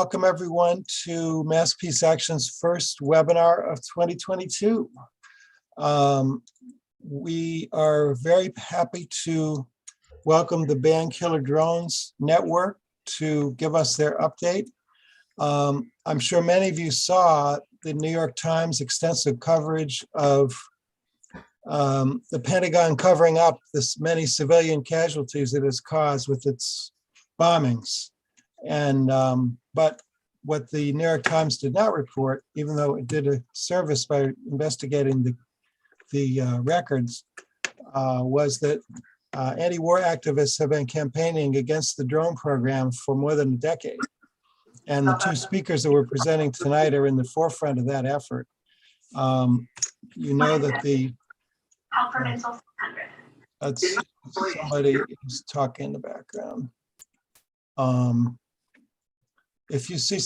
Welcome everyone to Mass Peace Action's first webinar of 2022. We are very happy to welcome the Ban Killer Drones Network to give us their update. I'm sure many of you saw the New York Times extensive coverage of the Pentagon covering up this many civilian casualties it has caused with its bombings. And but what the New York Times did not report, even though it did a service by investigating the records, was that anti-war activists have been campaigning against the drone program for more than a decade. And the two speakers that we're presenting tonight are in the forefront of that effort. You know that that's somebody who's talking in the background. If you see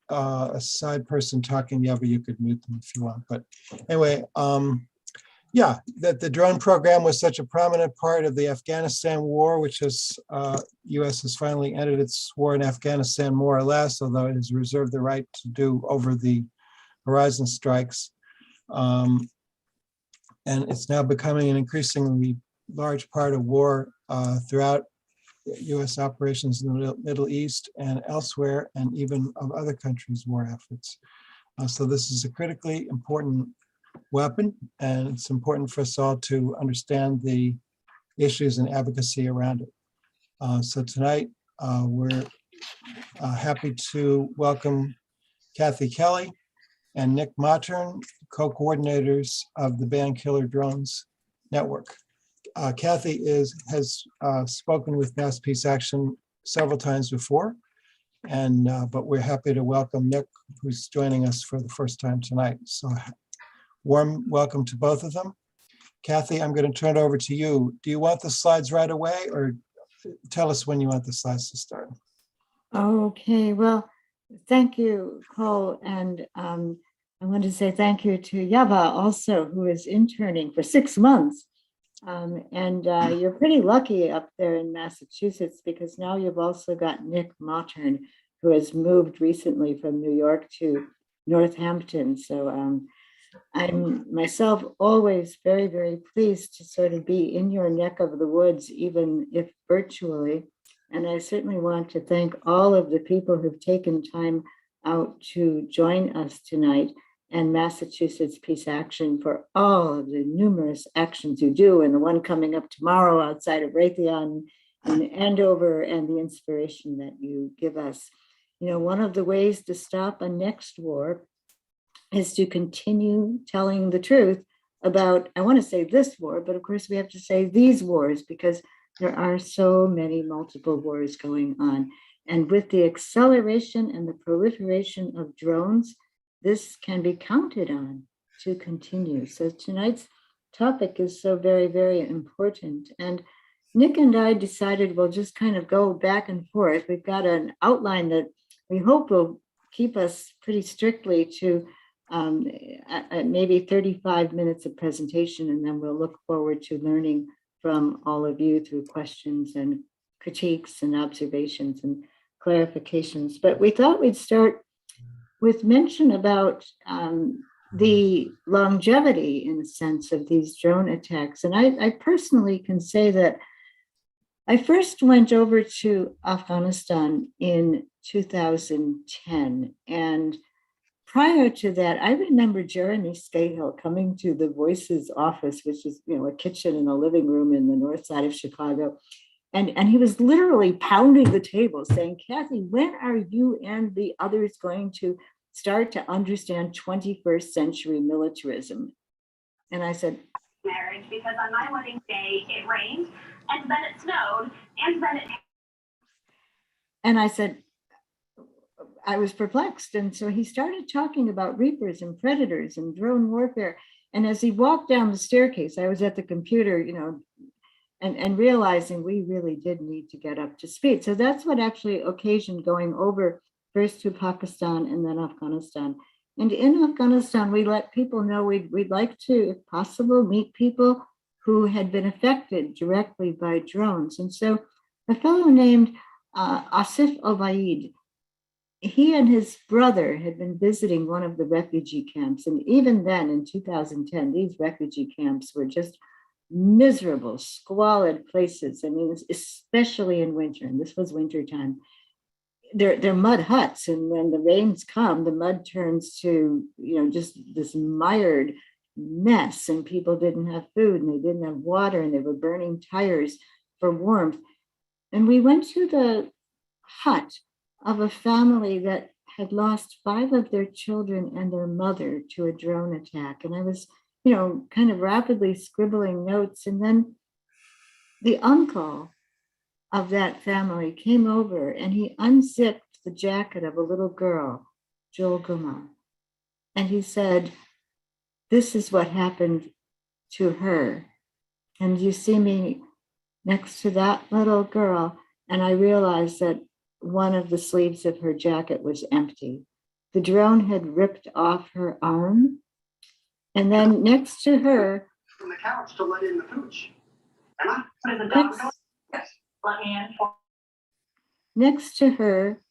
a side person talking, yeah, but you could mute them if you want. But anyway, yeah, that the drone program was such a prominent part of the Afghanistan war, which has U.S. has finally ended its war in Afghanistan more or less, although it has reserved the right to do over the horizon strikes. And it's now becoming an increasingly large part of war throughout U.S. operations in the Middle East and elsewhere, and even of other countries' war efforts. So this is a critically important weapon, and it's important for us all to understand the issues and advocacy around it. So tonight, we're happy to welcome Kathy Kelly and Nick Mottern, co-coordinators of the Ban Killer Drones Network. Kathy has spoken with Mass Peace Action several times before, and but we're happy to welcome Nick, who's joining us for the first time tonight. So warm welcome to both of them. Kathy, I'm going to turn it over to you. Do you want the slides right away, or tell us when you want the slides to start? Okay, well, thank you, Cole, and I want to say thank you to Yava also, who is interning for 6 months. You're pretty lucky up there in Massachusetts, because now you've also got Nick Mottern, who has moved recently from New York to Northampton. So I'm myself always very, very pleased to sort of be in your neck of the woods, even if virtually. And I certainly want to thank all of the people who've taken time out to join us tonight, and Massachusetts Peace Action for all of the numerous actions you do, and the one coming up tomorrow outside of Raytheon in Andover, and the inspiration that you give us. You know, one of the ways to stop a next war is to continue telling the truth about, I want to say this war, but of course we have to say these wars, because there are so many multiple wars going on. And with the acceleration and the proliferation of drones, this can be counted on to continue. So tonight's topic is so very, very important. And Nick and I decided we'll just kind of go back and forth. We've got an outline that we hope will keep us pretty strictly to maybe 35 minutes of presentation, and then we'll look forward to learning from all of you through questions and critiques and observations and clarifications. But we thought we'd start with mention about the longevity, in a sense, of these drone attacks. And I personally can say that I first went over to Afghanistan in 2010. And prior to that, I remember Jeremy Scahill coming to the Voices office, which is, you know, a kitchen and a living room in the north side of Chicago. And he was literally pounding the table saying, Kathy, when are you and the others going to start to understand 21st century militarism? And I said, marriage, because on my wedding day, it rained, and then it snowed, and then it... And I said, I was perplexed. And so he started talking about reapers and predators and drone warfare. And as he walked down the staircase, I was at the computer, you know, and realizing we really did need to get up to speed. So that's what actually occasioned going over first to Pakistan and then Afghanistan. And in Afghanistan, we let people know we'd like to, if possible, meet people who had been affected directly by drones. And so a fellow named Asif Obaid he and his brother had been visiting one of the refugee camps. And even then, in 2010, these refugee camps were just miserable, squalid places. I mean, especially in winter, and this was wintertime. They're mud huts, and when the rains come, the mud turns to, just this mired mess, and people didn't have food, and they didn't have water, and they were burning tires for warmth. And we went to the hut of a family that had lost 5 of their children and their mother to a drone attack. And I was, kind of rapidly scribbling notes. And then the uncle of that family came over and he unzipped the jacket of a little girl, Jolguma. And he said, "This is what happened to her." And you see me next to that little girl. And I realized that one of the sleeves of her jacket was empty. The drone had ripped off her arm. And then next to her, from the couch to let in the pooch. Am I? What is a dog next, door? Yes. Let me in. next to her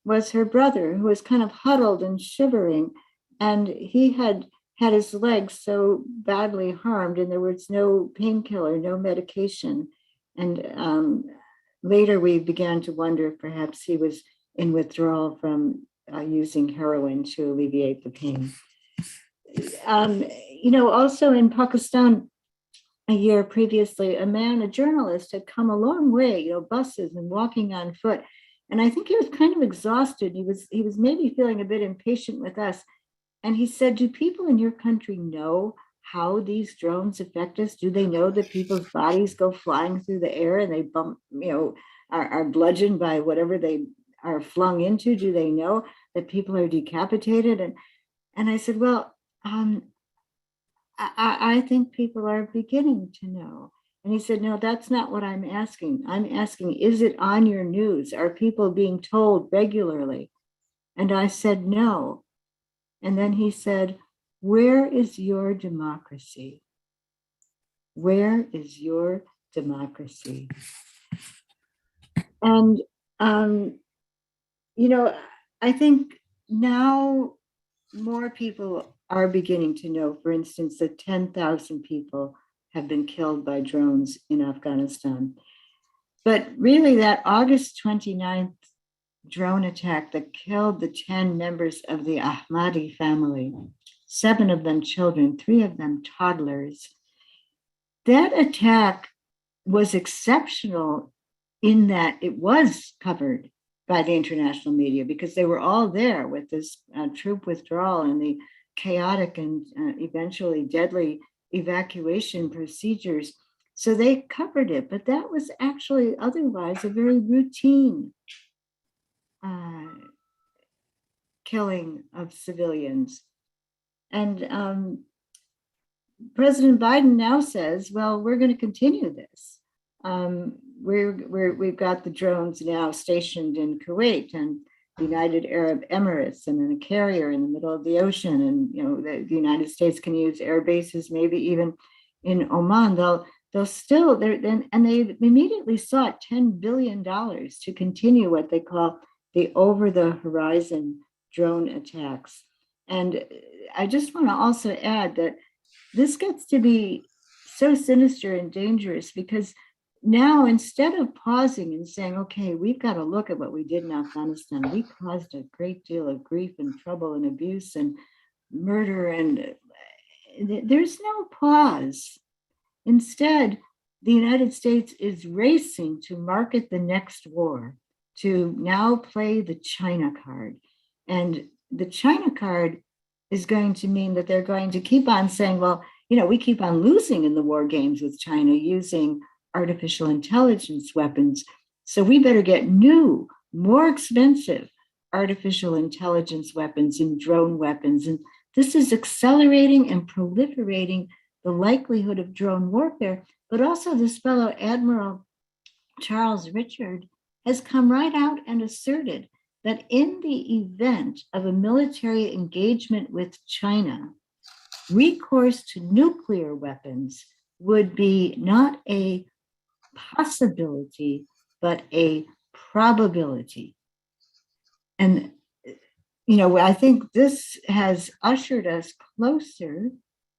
was her brother, who was kind of huddled and shivering. And he had his legs so badly harmed, and there was no painkiller, no medication. And later we began to wonder if perhaps he was in withdrawal from using heroin to alleviate the pain. Also in Pakistan, a year previously, a journalist, had come a long way, buses and walking on foot. And I think he was kind of exhausted. He was maybe feeling a bit impatient with us. And he said, "Do people in your country know how these drones affect us? Do they know that people's bodies go flying through the air and they bump, are bludgeoned by whatever they are flung into? Do they know that people are decapitated?" And I said, "Well, I think people are beginning to know." And he said, "No, that's not what I'm asking. I'm asking, is it on your news? Are people being told regularly?" And I said, "No." And then he said, "Where is your democracy? Where is your democracy?" And, I think now more people are beginning to know, for instance, that 10,000 people have been killed by drones in Afghanistan. But really, that August 29th drone attack that killed the 10 members of the Ahmadi family, 7 of them children, 3 of them toddlers, that attack was exceptional in that it was covered by the international media because they were all there with this troop withdrawal and the chaotic and eventually deadly evacuation procedures. So they covered it, but that was actually otherwise a very routine killing of civilians. And President Biden now says, well, we're going to continue this. We've got the drones now stationed in Kuwait and the United Arab Emirates and in a carrier in the middle of the ocean. And, the United States can use air bases, maybe even in Oman. They'll still, and they immediately sought $10 billion to continue what they call the over-the-horizon drone attacks. And I just want to also add that this gets to be so sinister and dangerous because now, instead of pausing and saying, okay, we've got to look at what we did in Afghanistan, we caused a great deal of grief and trouble and abuse and murder, and there's no pause. Instead, the United States is racing to market the next war, to now play the China card. And the China card is going to mean that they're going to keep on saying, well, we keep on losing in the war games with China using artificial intelligence weapons. So we better get new, more expensive artificial intelligence weapons and drone weapons. And this is accelerating and proliferating the likelihood of drone warfare. But also this fellow Admiral Charles Richard has come right out and asserted that in the event of a military engagement with China, recourse to nuclear weapons would be not a possibility, but a probability. And I think this has ushered us closer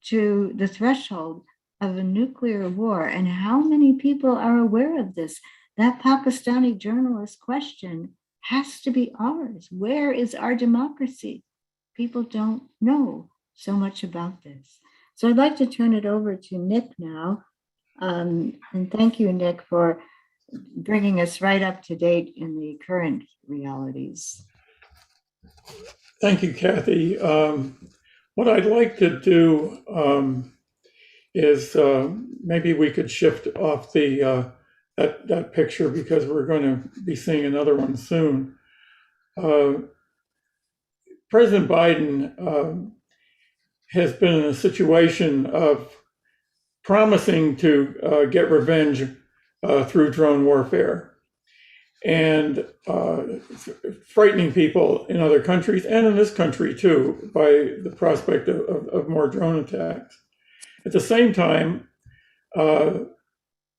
to the threshold of a nuclear war. And how many people are aware of this? That Pakistani journalist question has to be ours. Where is our democracy? People don't know so much about this. So I'd like to turn it over to Nick now. And thank you, Nick, for bringing us right up to date in the current realities. Thank you, Kathy. What I'd like to do is maybe we could shift off the that picture, because we're going to be seeing another one soon. President Biden has been in a situation of promising to get revenge through drone warfare, and frightening people in other countries and in this country too by the prospect of more drone attacks. At the same time,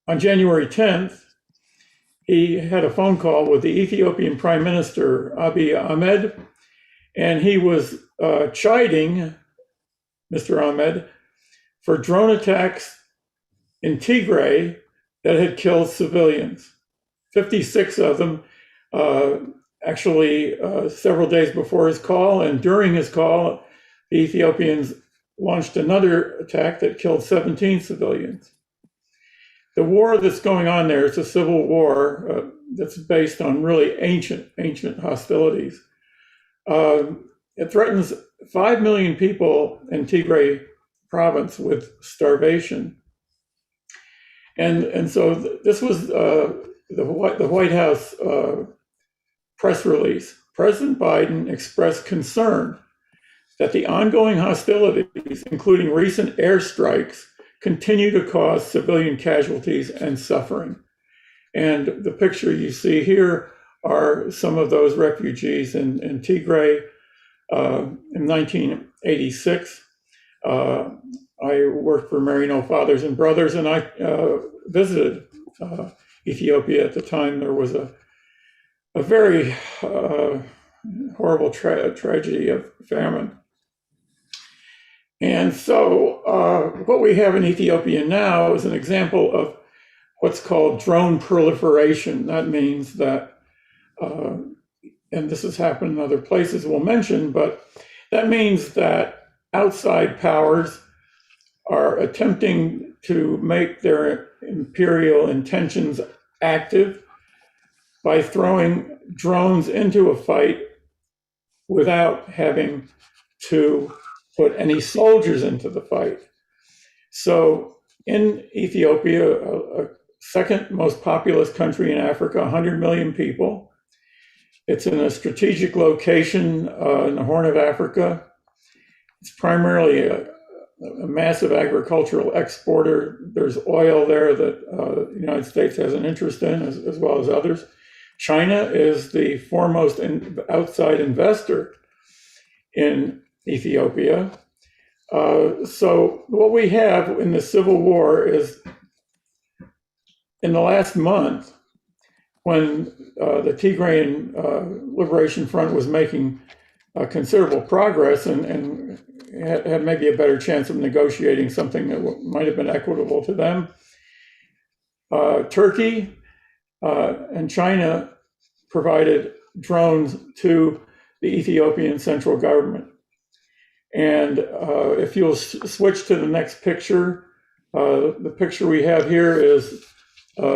on January 10th, he had a phone call with the Ethiopian Prime Minister, Abiy Ahmed, and he was chiding Mr. Ahmed for drone attacks in Tigray that had killed civilians. 56 of them, actually several days before his call, and during his call, the Ethiopians launched another attack that killed 17 civilians. The war that's going on there is a civil war that's based on really ancient hostilities. It threatens 5 million people in Tigray province with starvation. And so this was the White House press release. President Biden expressed concern that the ongoing hostilities, including recent airstrikes, continue to cause civilian casualties and suffering. And the picture you see here are some of those refugees in Tigray. In 1986, I worked for Marino Fathers and Brothers, and I visited Ethiopia at the time. There was a very horrible tragedy of famine. And so what we have in Ethiopia now is an example of what's called drone proliferation. That means that, and this has happened in other places we'll mention, but that means that outside powers are attempting to make their imperial intentions active by throwing drones into a fight without having to put any soldiers into the fight. So in Ethiopia, a second most populous country in Africa, 100 million people. It's in a strategic location in the Horn of Africa. It's primarily a massive agricultural exporter. There's oil there that the United States has an interest in, as well as others. China is the foremost outside investor in Ethiopia. So what we have in the civil war is, in the last month, when the Tigrayan Liberation Front was making considerable progress and had maybe a better chance of negotiating something that might have been equitable to them, Turkey and China provided drones to the Ethiopian central government. And if you'll switch to the next picture, the picture we have here is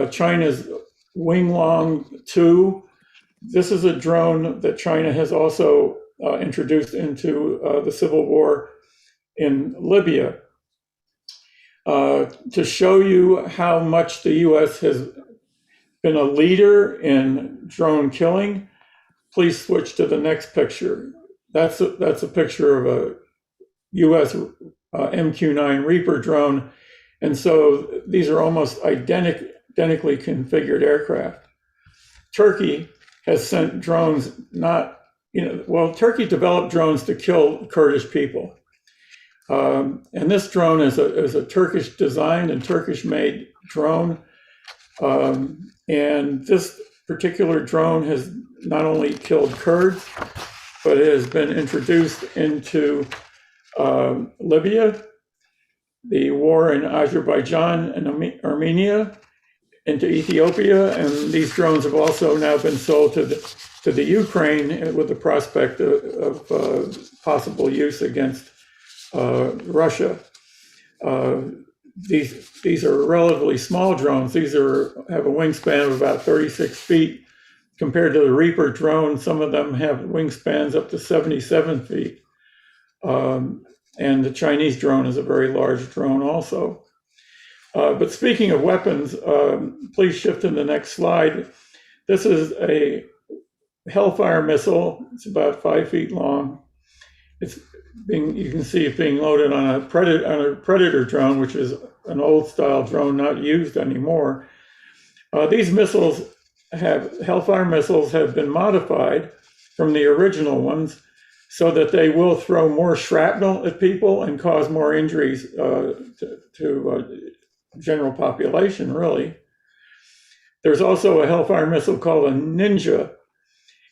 China's Winglong 2. This is a drone that China has also introduced into the civil war in Libya. To show you how much the US has been a leader in drone killing, please switch to the next picture. That's a picture of a US MQ-9 Reaper drone. And so these are almost identically configured aircraft. Turkey has sent drones, Turkey developed drones to kill Kurdish people. And this drone is a Turkish designed and Turkish made drone. And this particular drone has not only killed Kurds, but it has been introduced into Libya, the war in Azerbaijan and Armenia, into Ethiopia, and these drones have also now been sold to the Ukraine with the prospect of possible use against Russia. These are relatively small drones. These have a wingspan of about 36 feet. Compared to the Reaper drone, some of them have wingspans up to 77 feet. And the Chinese drone is a very large drone also. But speaking of weapons, please shift to the next slide. This is a Hellfire missile. It's about 5 feet long. You can see it being loaded on a Predator drone, which is an old style drone not used anymore. These missiles Hellfire missiles have been modified from the original ones so that they will throw more shrapnel at people and cause more injuries to general population, really. There's also a Hellfire missile called a Ninja,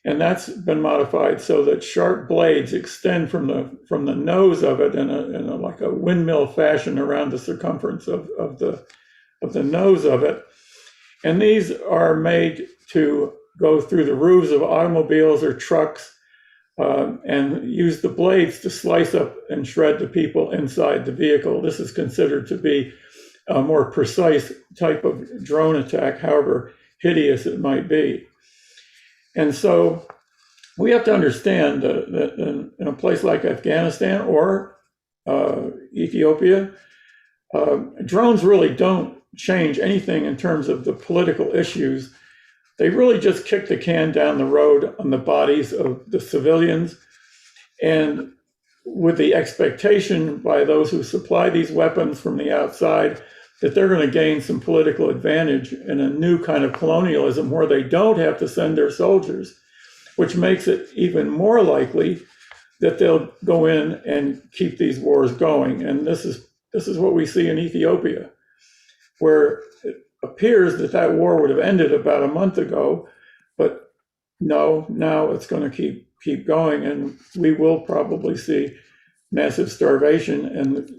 and that's been modified so that sharp blades extend from the nose of it in a like a windmill fashion around the circumference of the nose of it. And these are made to go through the roofs of automobiles or trucks and use the blades to slice up and shred the people inside the vehicle. This is considered to be a more precise type of drone attack, however hideous it might be. And so we have to understand that in a place like Afghanistan or Ethiopia, drones really don't change anything in terms of the political issues. They really just kick the can down the road on the bodies of the civilians, and with the expectation by those who supply these weapons from the outside that they're going to gain some political advantage in a new kind of colonialism where they don't have to send their soldiers, which makes it even more likely that they'll go in and keep these wars going. And this is what we see in Ethiopia, where it appears that war would have ended about a month ago, but no, now it's going to keep going, and we will probably see massive starvation, and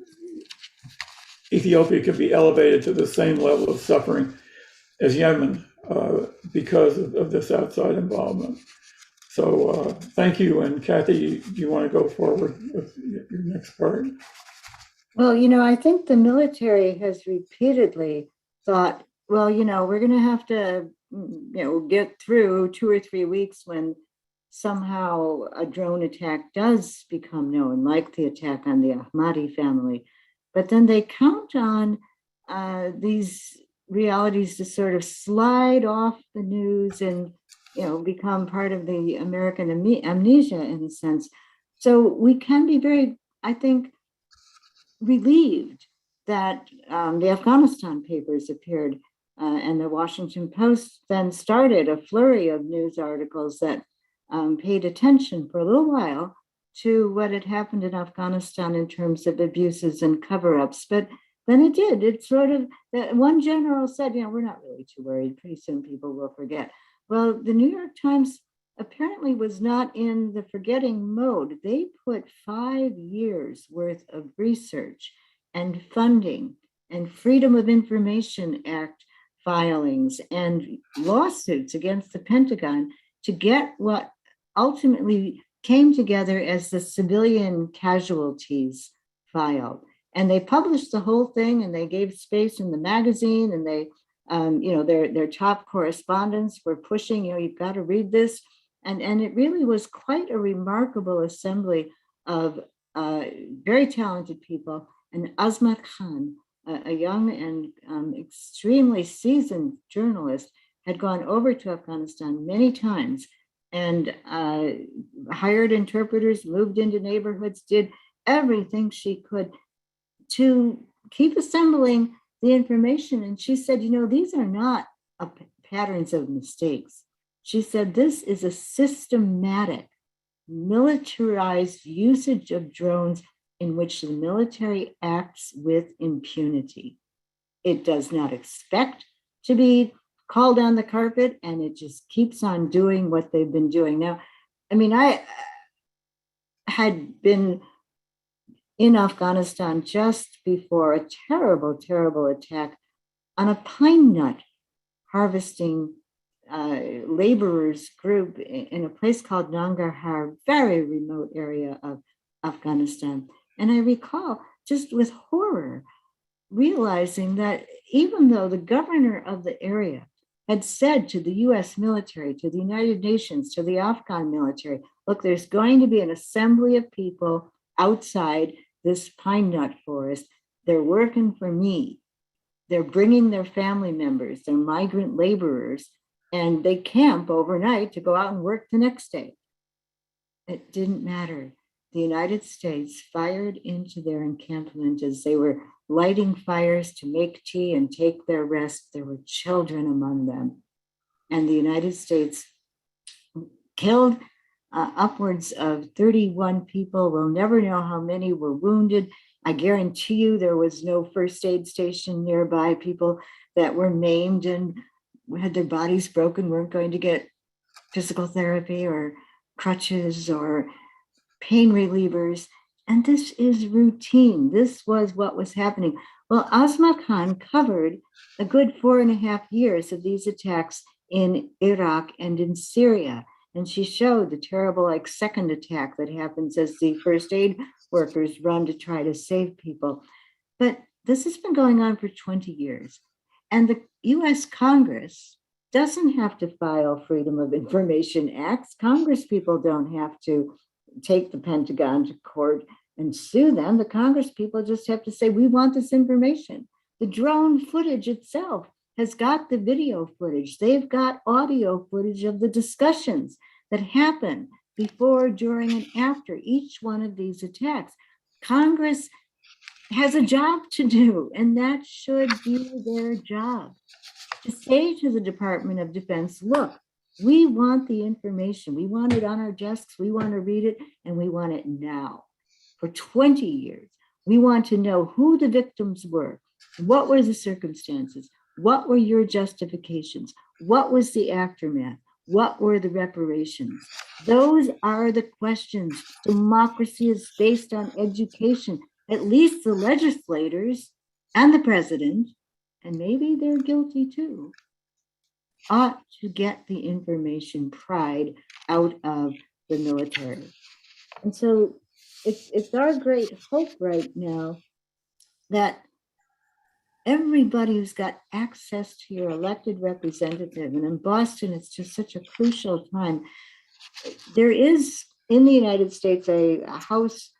Ethiopia could be elevated to the same level of suffering as Yemen because of this outside involvement. So thank you. And Kathy, do you want to go forward with your next part? Well, I think the military has repeatedly thought, well, we're going to have to, get through 2 or 3 weeks when somehow a drone attack does become known, like the attack on the Ahmadi family. But then they count on these realities to sort of slide off the news and, become part of the American amnesia in a sense. So we can be very, I think, relieved that the Afghanistan papers appeared and the Washington Post then started a flurry of news articles that paid attention for a little while to what had happened in Afghanistan in terms of abuses and cover-ups. But then it did. It sort of, one general said, we're not really too worried. Pretty soon people will forget. Well, the New York Times apparently was not in the forgetting mode. They put 5 years worth of research and funding and Freedom of Information Act filings and lawsuits against the Pentagon to get what ultimately came together as the civilian casualties file. And they published the whole thing, and they gave space in the magazine, and they, their top correspondents were pushing, you've got to read this. And it really was quite a remarkable assembly of very talented people. And Azmat Khan, a young and extremely seasoned journalist, had gone over to Afghanistan many times and hired interpreters, moved into neighborhoods, did everything she could to keep assembling the information. And she said, these are not patterns of mistakes. She said, this is a systematic, militarized usage of drones in which the military acts with impunity. It does not expect to be called on the carpet, and it just keeps on doing what they've been doing. Now, had been in Afghanistan just before a terrible, terrible attack on a pine nut harvesting laborers group in a place called Nangarhar, very remote area of Afghanistan. And I recall just with horror realizing that even though the governor of the area had said to the US military, to the United Nations, to the Afghan military, look, there's going to be an assembly of people outside this pine nut forest. They're working for me. They're bringing their family members, they're migrant laborers, and they camp overnight to go out and work the next day. It didn't matter. The United States fired into their encampment as they were lighting fires to make tea and take their rest. There were children among them. And the United States killed upwards of 31 people. We'll never know how many were wounded. I guarantee you there was no first aid station nearby. People that were maimed and had their bodies broken weren't going to get physical therapy or crutches or pain relievers. And this is routine. This was what was happening. Well, Asma Khan covered a good 4.5 years of these attacks in Iraq and in Syria. And she showed the terrible second attack that happens as the first aid workers run to try to save people. But this has been going on for 20 years. And the US Congress doesn't have to file Freedom of Information Acts. Congress people don't have to take the Pentagon to court and sue them. The Congress people just have to say, we want this information. The drone footage itself has got the video footage. They've got audio footage of the discussions that happen before, during, and after each one of these attacks. Congress has a job to do, and that should be their job. To say to the Department of Defense, look, we want the information. We want it on our desks. We want to read it, and we want it now. For 20 years, we want to know who the victims were. What were the circumstances? What were your justifications? What was the aftermath? What were the reparations? Those are the questions. Democracy is based on education. At least the legislators and the president, and maybe they're guilty too, ought to get the information pried out of the military. And so it's our great hope right now that everybody who's got access to your elected representative, and in Boston, it's just such a crucial time. There is in the United States a House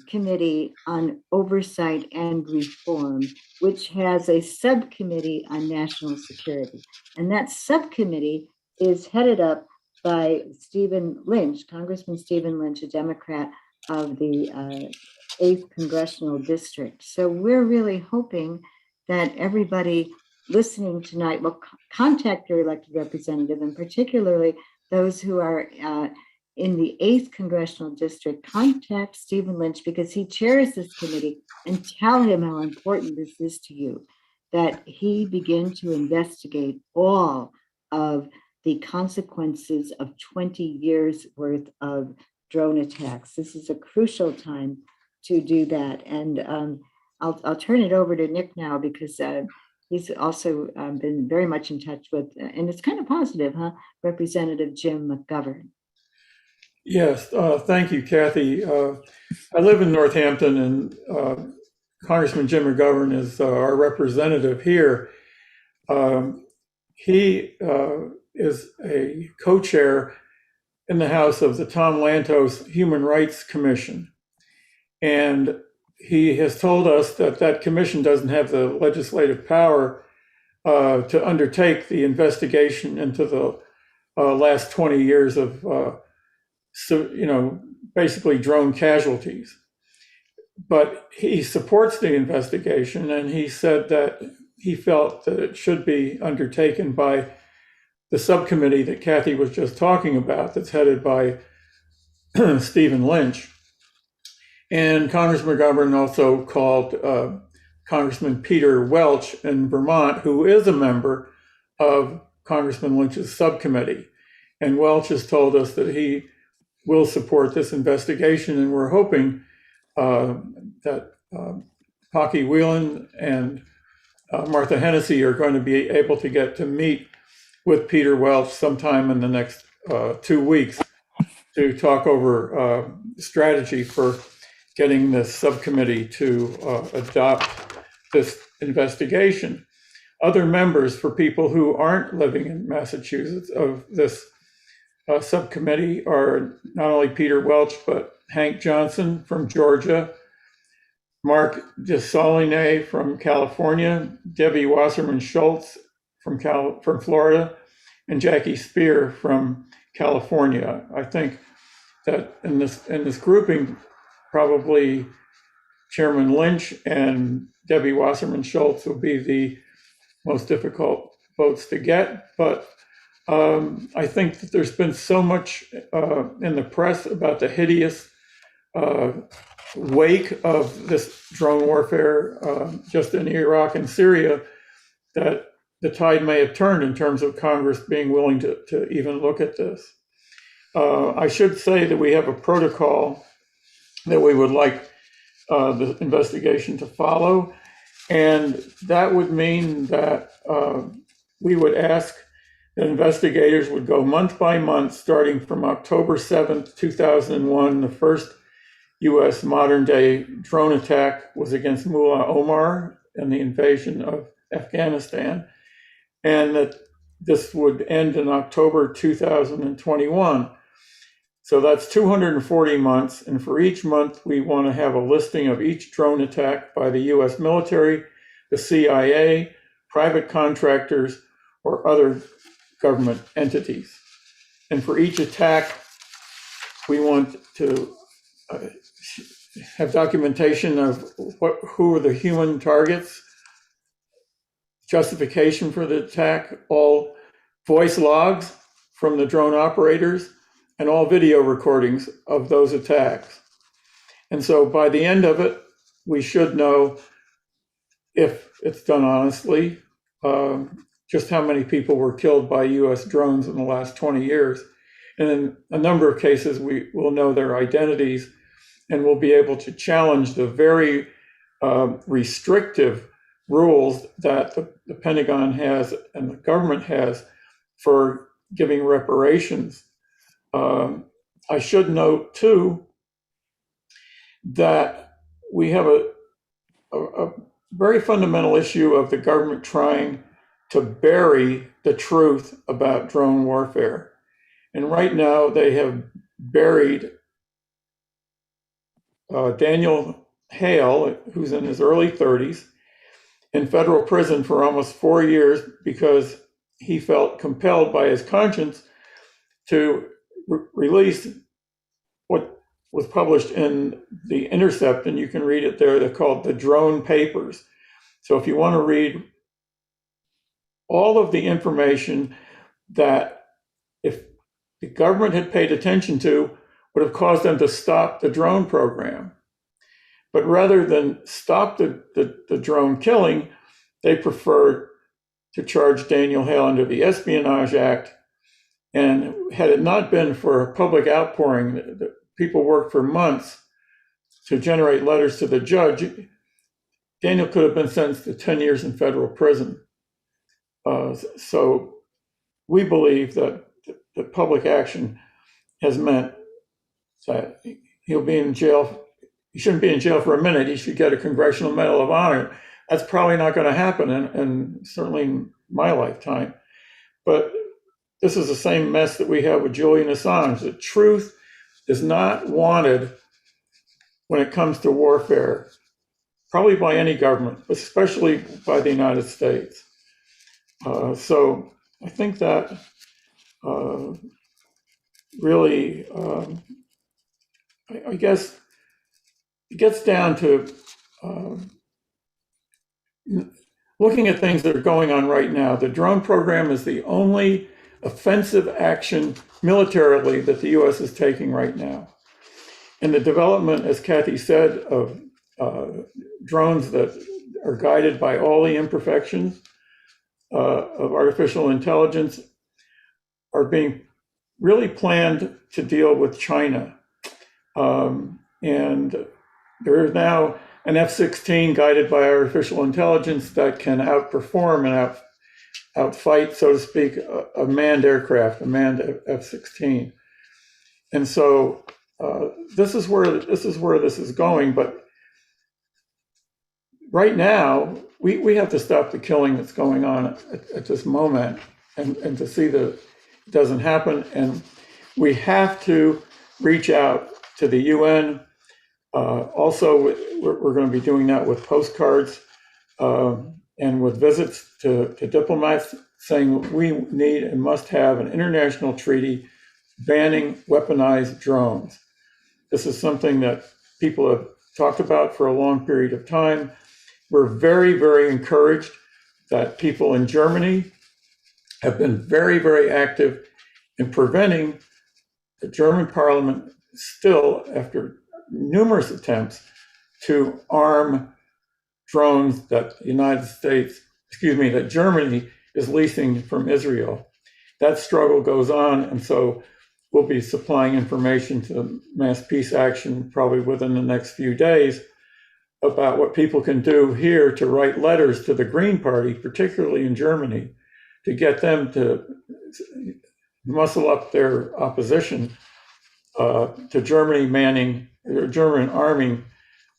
Committee on Oversight and Reform, which has a subcommittee on national security. And that subcommittee is headed up by Stephen Lynch, Congressman Stephen Lynch, a Democrat of the 8th Congressional District. So we're really hoping that everybody listening tonight will contact your elected representative, and particularly those who are in the 8th Congressional District, contact Stephen Lynch, because he chairs this committee, and tell him how important this is to you, that he begin to investigate all of the consequences of 20 years worth of drone attacks. This is a crucial time to do that. And I'll turn it over to Nick now, because he's also been very much in touch with, and it's kind of positive, Representative Jim McGovern. Yes, thank you, Kathy. I live in Northampton, and Congressman Jim McGovern is our representative here. He is a co-chair in the House of the Tom Lantos Human Rights Commission. And he has told us that that commission doesn't have the legislative power to undertake the investigation into the last 20 years of basically drone casualties. But he supports the investigation, and he said that he felt that it should be undertaken by the subcommittee that Kathy was just talking about, that's headed by Stephen Lynch. And Congressman McGovern also called Congressman Peter Welch in Vermont, who is a member of Congressman Lynch's subcommittee. And Welch has told us that he will support this investigation, and we're hoping that Pocky Whelan and Martha Hennessy are going to be able to get to meet with Peter Welch sometime in the next 2 weeks to talk over strategy for getting the subcommittee to adopt this investigation. Other members, for people who aren't living in Massachusetts, of this subcommittee are not only Peter Welch, but Hank Johnson from Georgia, Mark Desalegn from California, Debbie Wasserman Schultz from Florida, and Jackie Spear from California. I think that in this grouping, probably Chairman Lynch and Debbie Wasserman Schultz will be the most difficult votes to get, but I think that there's been so much in the press about the hideous wake of this drone warfare just in Iraq and Syria that the tide may have turned in terms of Congress being willing to even look at this. I should say that we have a protocol that we would like the investigation to follow, and that would mean that we would ask that investigators would go month by month, starting from October 7th, 2001. The first US modern day drone attack was against Mullah Omar and the invasion of Afghanistan. And that this would end in October 2021. So that's 240 months. And for each month, we want to have a listing of each drone attack by the US military, the CIA, private contractors, or other government entities. And for each attack, we want to have documentation of who are the human targets, justification for the attack, all voice logs from the drone operators, and all video recordings of those attacks. And so by the end of it, we should know, if it's done honestly, just how many people were killed by US drones in the last 20 years. And in a number of cases, we will know their identities, and we'll be able to challenge the very restrictive rules that the Pentagon has and the government has for giving reparations. I should note too that we have a very fundamental issue of the government trying to bury the truth about drone warfare. And right now they have buried Daniel Hale, who's in his early 30s, in federal prison for almost 4 years because he felt compelled by his conscience to release what was published in The Intercept, and you can read it there. They're called the Drone Papers. So if you want to read all of the information that, if the government had paid attention to, would have caused them to stop the drone program. But rather than stop the drone killing, they preferred to charge Daniel Hale under the Espionage Act. And had it not been for a public outpouring, the people worked for months to generate letters to the judge, Daniel could have been sentenced to 10 years in federal prison. So we believe that the public action has meant that he'll be in jail. He shouldn't be in jail for a minute. He should get a Congressional Medal of Honor. That's probably not going to happen, and certainly in my lifetime. But this is the same mess that we have with Julian Assange. The truth is not wanted when it comes to warfare, probably by any government, but especially by the United States. So I think that really, I guess it gets down to looking at things that are going on right now. The drone program is the only offensive action militarily that the US is taking right now. And the development, as Kathy said, of drones that are guided by all the imperfections of artificial intelligence are being really planned to deal with China. And there is now an F-16 guided by artificial intelligence that can outperform and outfight, so to speak, a manned aircraft, a manned F-16. And so this is where this is going. But right now, we have to stop the killing that's going on at this moment, and to see that it doesn't happen. And we have to reach out to the UN. Also, we're going to be doing that with postcards and with visits to diplomats, saying we need and must have an international treaty banning weaponized drones. This is something that people have talked about for a long period of time. We're very, very encouraged that people in Germany have been very, very active in preventing the German parliament still, after numerous attempts, to arm drones that that Germany is leasing from Israel. That struggle goes on, and so we'll be supplying information to Mass Peace Action probably within the next few days about what people can do here to write letters to the Green Party, particularly in Germany, to get them to muscle up their opposition to Germany arming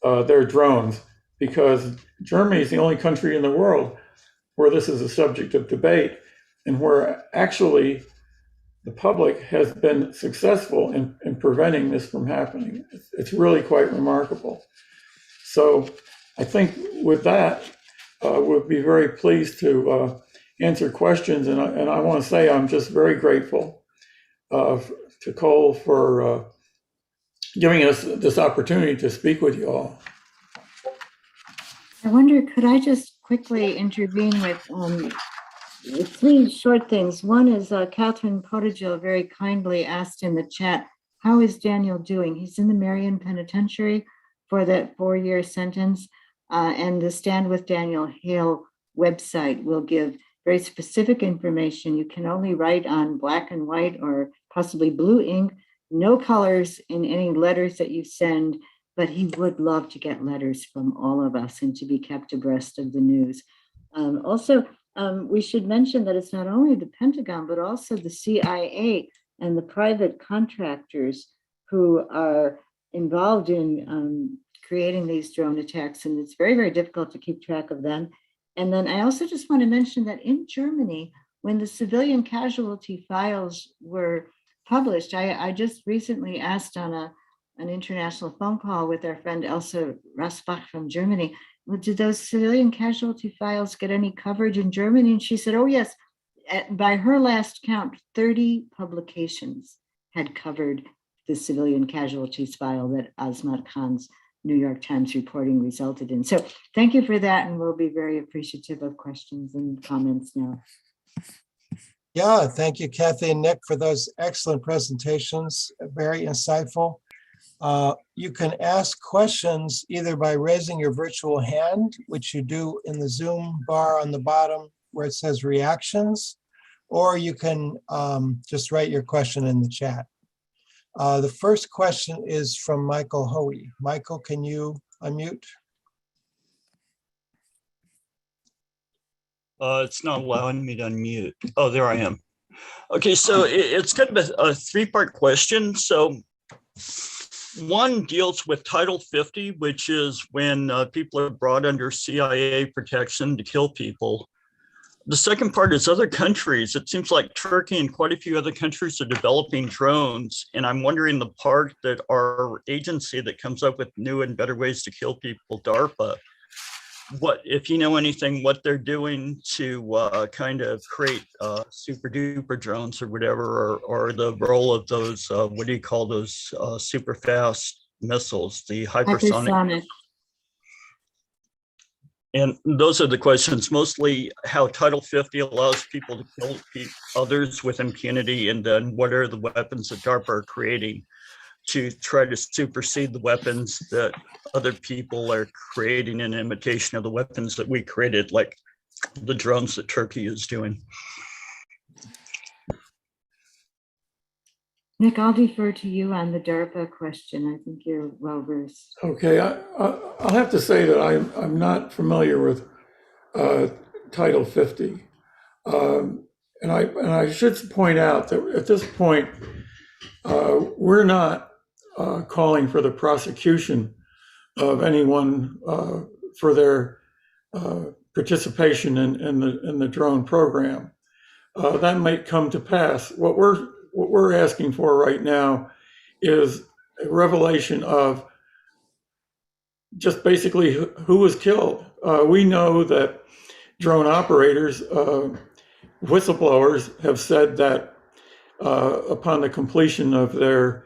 their drones, because Germany is the only country in the world where this is a subject of debate, and where actually the public has been successful in preventing this from happening. It's really quite remarkable. So I think with that, we'll be very pleased to answer questions. And I want to say I'm just very grateful to Cole for giving us this opportunity to speak with you all. I wonder, could I just quickly intervene with three short things? One is Catherine Pottigil very kindly asked in the chat, how is Daniel doing? He's in the Marion Penitentiary for that 4-year sentence. And the Stand with Daniel Hale website will give very specific information. You can only write on black and white or possibly blue ink, no colors in any letters that you send, but he would love to get letters from all of us and to be kept abreast of the news. Also, we should mention that it's not only the Pentagon, but also the CIA and the private contractors who are involved in creating these drone attacks. And it's very, very difficult to keep track of them. And then I also just want to mention that in Germany, when the civilian casualty files were published, I just recently asked on an international phone call with our friend Elsa Rasbach from Germany, well, did those civilian casualty files get any coverage in Germany? And she said, oh yes, by her last count, 30 publications had covered the civilian casualties file that Azmat Khan's New York Times reporting resulted in. So thank you for that, and we'll be very appreciative of questions and comments now. Yeah, thank you, Kathy and Nick, for those excellent presentations, very insightful. You can ask questions either by raising your virtual hand, which you do in the Zoom bar on the bottom where it says reactions, or you can just write your question in the chat. The first question is from Michael Hoey. Michael, can you unmute? It's not allowing me to unmute. Oh, there I am. Okay, so it's kind of a three-part question. So one deals with Title 50, which is when people are brought under CIA protection to kill people. The second part is other countries. It seems like Turkey and quite a few other countries are developing drones. And I'm wondering the part that our agency that comes up with new and better ways to kill people, DARPA, what, if you know anything, what they're doing to kind of create super duper drones or whatever, or the role of those, what do you call those super fast missiles, the hypersonic. And those are the questions, mostly how Title 50 allows people to kill others with impunity, and then what are the weapons that DARPA are creating to try to supersede the weapons that other people are creating in imitation of the weapons that we created, like the drones that Turkey is doing. Nick, I'll defer to you on the DARPA question. I think you're well versed. Okay, I'll have to say that I'm not familiar with Title 50. And I should point out that at this point, we're not calling for the prosecution of anyone for their participation in the drone program. That might come to pass. What we're asking for right now is a revelation of just basically who was killed. We know that drone operators, whistleblowers have said that upon the completion of their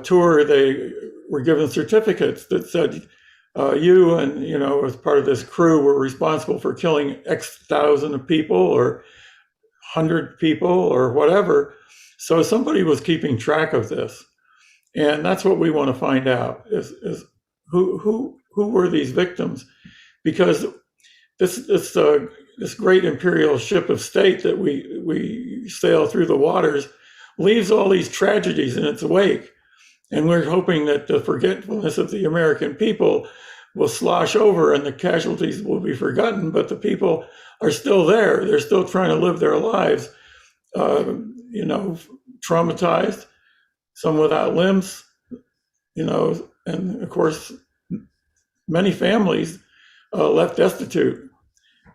tour, they were given certificates that said, you and, as part of this crew were responsible for killing X thousand of people or 100 people or whatever. So somebody was keeping track of this. And that's what we want to find out is who were these victims? Because this great imperial ship of state that we sail through the waters leaves all these tragedies in its wake. And we're hoping that the forgetfulness of the American people will slosh over and the casualties will be forgotten, but the people are still there. They're still trying to live their lives, traumatized, some without limbs, and of course, many families left destitute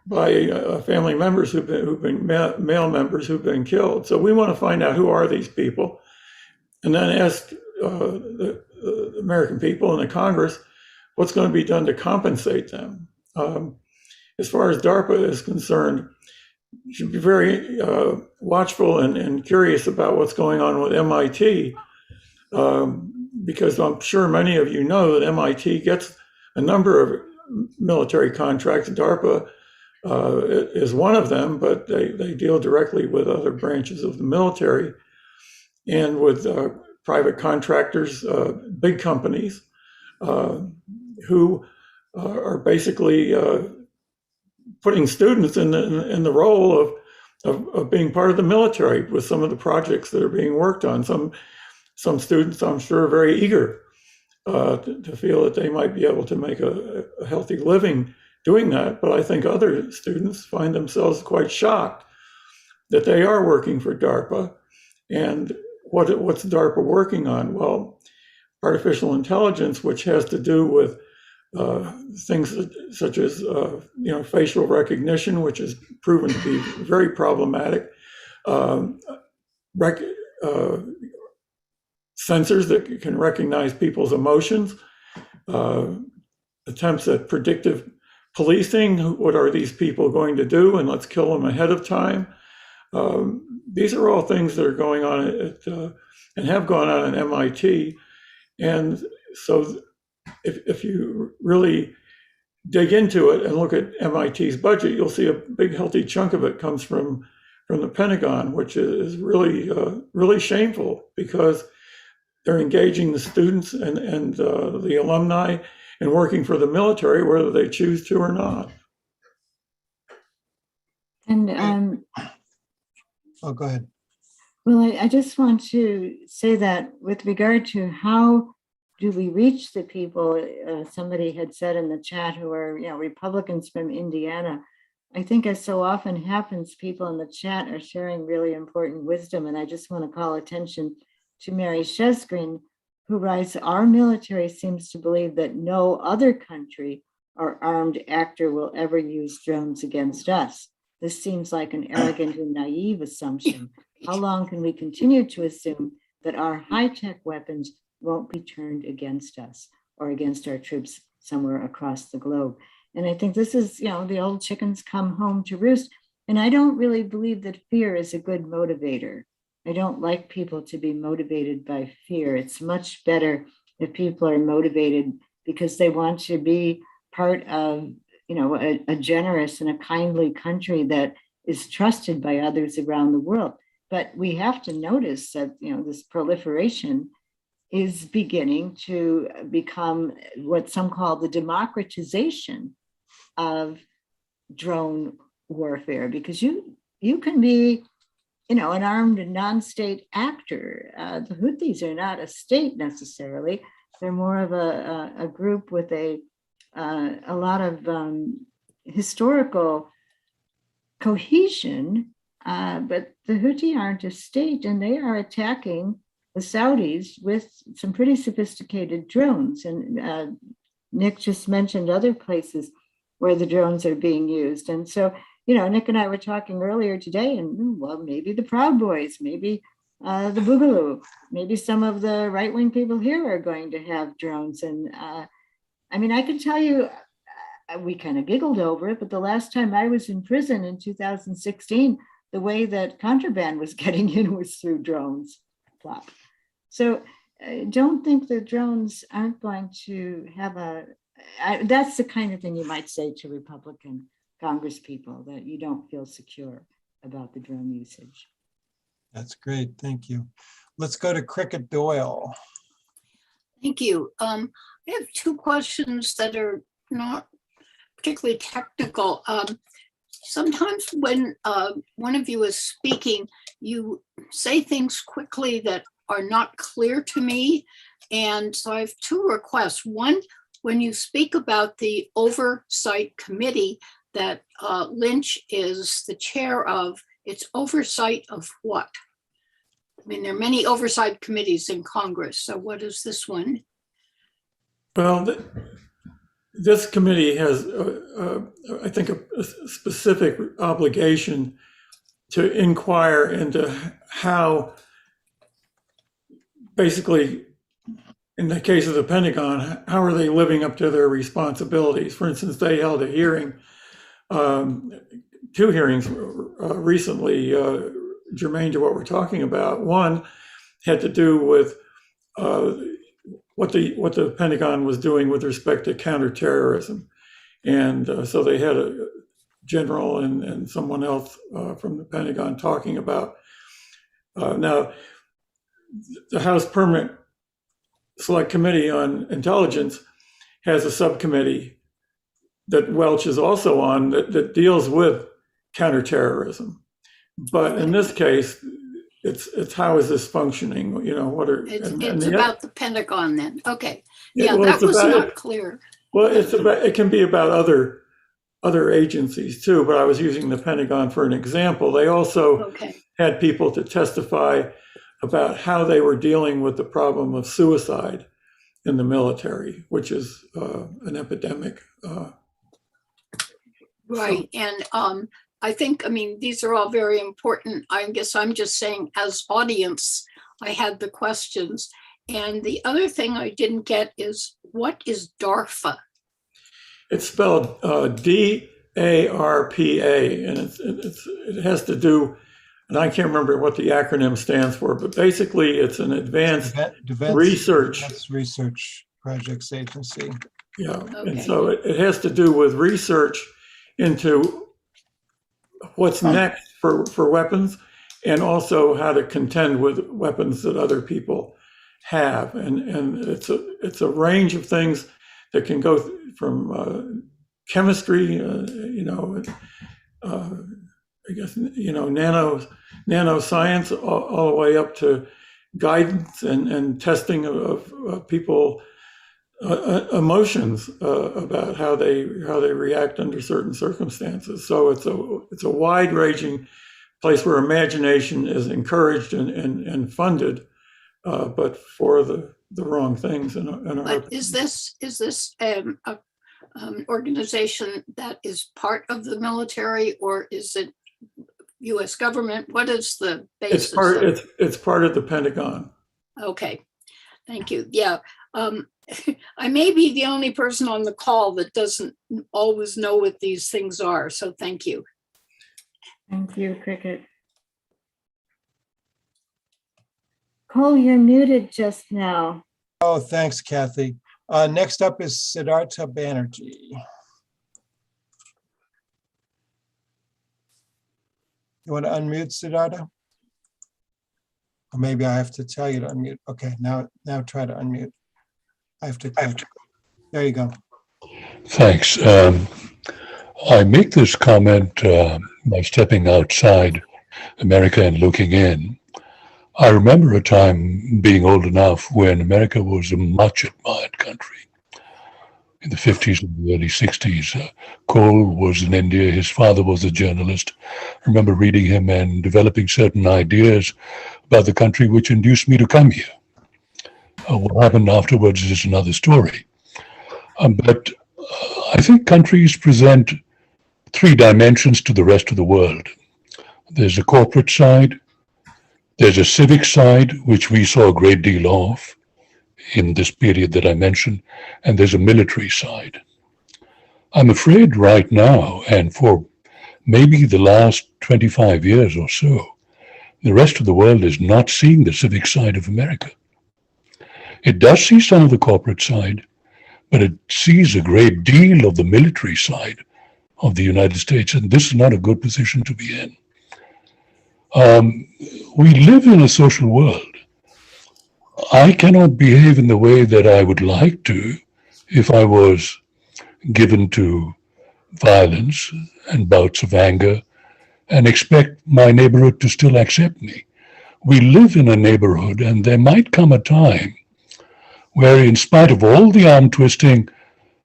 by family members who've been male members who've been killed. So we want to find out who are these people, and then ask the American people and the Congress what's going to be done to compensate them. As far as DARPA is concerned, you should be very watchful and curious about what's going on with MIT, because I'm sure many of you know that MIT gets a number of military contracts. DARPA is one of them, but they deal directly with other branches of the military and with private contractors, big companies, who are basically putting students in the role of being part of the military with some of the projects that are being worked on. Some students, I'm sure, are very eager to feel that they might be able to make a healthy living doing that. But I think other students find themselves quite shocked that they are working for DARPA. And what's DARPA working on? Well, artificial intelligence, which has to do with things such as facial recognition, which is proven to be very problematic. Sensors that can recognize people's emotions. Attempts at predictive policing. What are these people going to do? And let's kill them ahead of time. These are all things that are going on and have gone on at MIT. And so if you really dig into it and look at MIT's budget, you'll see a big healthy chunk of it comes from the Pentagon, which is really shameful, because they're engaging the students and the alumni in working for the military, whether they choose to or not. And Oh, go ahead. well, I just want to say that with regard to how do we reach the people, somebody had said in the chat who are Republicans from Indiana. I think, as so often happens, people in the chat are sharing really important wisdom. And I just want to call attention to Mary Shesgreen, who writes, our military seems to believe that no other country or armed actor will ever use drones against us. This seems like an arrogant and naive assumption. How long can we continue to assume that our high-tech weapons won't be turned against us or against our troops somewhere across the globe? And I think this is, the old chickens come home to roost. And I don't really believe that fear is a good motivator. I don't like people to be motivated by fear. It's much better if people are motivated because they want to be part of, a generous and a kindly country that is trusted by others around the world. But we have to notice that, this proliferation is beginning to become what some call the democratization of drone warfare, because you can be an armed non-state actor. The Houthis are not a state necessarily. They're more of a group with a lot of historical cohesion, but the Houthi aren't a state, and they are attacking the Saudis with some pretty sophisticated drones. And Nick just mentioned other places where the drones are being used. And so, Nick and I were talking earlier today, and well, maybe the Proud Boys, maybe the Boogaloo, maybe some of the right-wing people here are going to have drones. And I can tell you, we kind of giggled over it, but the last time I was in prison in 2016, the way that contraband was getting in was through drones. Plop. So don't think that drones aren't going to have that's the kind of thing you might say to Republican Congress people, that you don't feel secure about the drone usage. That's great. Thank you. Let's go to Cricket Doyle. Thank you. I have two questions that are not particularly technical. Sometimes when one of you is speaking, you say things quickly that are not clear to me. And so I have two requests. One, when you speak about the oversight committee that Lynch is the chair of, it's oversight of what? There are many oversight committees in Congress. So what is this one? Well, this committee has, I think, a specific obligation to inquire into how, basically, in the case of the Pentagon, how are they living up to their responsibilities? For instance, they held a hearing, two hearings recently, germane to what we're talking about. One had to do with what the Pentagon was doing with respect to counterterrorism. And so they had a general and someone else from the Pentagon talking about. Now, the House Permanent Select Committee on Intelligence has a subcommittee that Welch is also on that deals with counterterrorism. But in this case, it's how is this functioning? What are it's about the Pentagon then? Okay, yeah, well, that was not clear. Well, it can be about other agencies too. But I was using the Pentagon for an example. They also had people to testify about how they were dealing with the problem of suicide in the military, which is an epidemic. Right, and I think, these are all very important. I guess I'm just saying, as audience, I had the questions. And the other thing I didn't get is, what is DARPA? It's spelled DARPA, and it has to do, and I can't remember what the acronym stands for, but basically it's an advanced research projects agency. Yeah, and so it has to do with research into what's next for weapons, and also how to contend with weapons that other people have, and it's a range of things that can go from chemistry, I guess nanoscience, all the way up to guidance and testing of people emotions about how they react under certain circumstances. So it's a wide-ranging place where imagination is encouraged and funded, but for the wrong things. But is this an organization that is part of the military, or is it U.S. government? What is the basis? It's part of the Pentagon. Okay, thank you. Yeah. I may be the only person on the call that doesn't always know what these things are, so thank you. Thank you, Cricket. Cole, you're muted just now. Oh, thanks, Kathy. Next up is Siddhartha Banerjee. You want to unmute, Siddhartha? Or maybe I have to tell you to unmute. Okay, now try to unmute. I have to. There you go. Thanks. I make this comment by stepping outside America and looking in, I remember a time being old enough when America was a much admired country. In the 50s and the early 60s, Cole was in India. His father was a journalist. I remember reading him and developing certain ideas about the country, which induced me to come here. What happened afterwards is another story. But I think countries present three dimensions to the rest of the world. There's a corporate side, there's a civic side, which we saw a great deal of in this period that I mentioned, and there's a military side. I'm afraid right now, and for maybe the last 25 years or so, the rest of the world is not seeing the civic side of America. It does see some of the corporate side, but it sees a great deal of the military side of the United States, and this is not a good position to be in. We live in a social world. I cannot behave in the way that I would like to if I was given to violence and bouts of anger and expect my neighborhood to still accept me. We live in a neighborhood, and there might come a time where, in spite of all the arm twisting,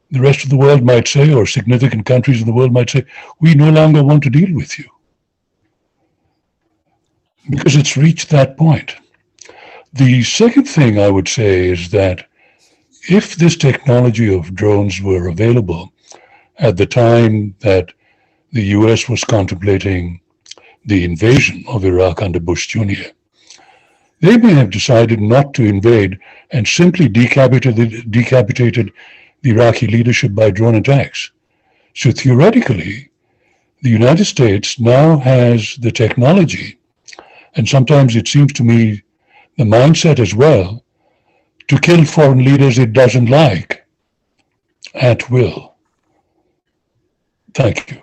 the rest of the world might say, or significant countries of the world might say, we no longer want to deal with you. Because it's reached that point. The second thing I would say is that if this technology of drones were available at the time that the US was contemplating the invasion of Iraq under Bush Jr., they may have decided not to invade and simply decapitated the Iraqi leadership by drone attacks. So theoretically, the United States now has the technology, and sometimes it seems to me the mindset as well, to kill foreign leaders it doesn't like at will. Thank you.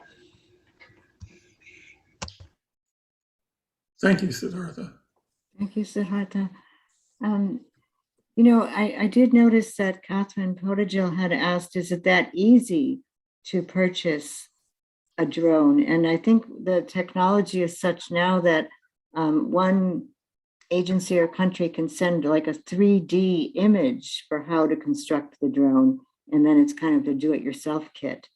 Thank you, Siddhartha. Thank you, Siddhartha. You know, I did notice that Catherine Potagil had asked, is it that easy to purchase a drone? And I think the technology is such now that one agency or country can send like a 3D image for how to construct the drone, and then it's kind of a do-it-yourself kit.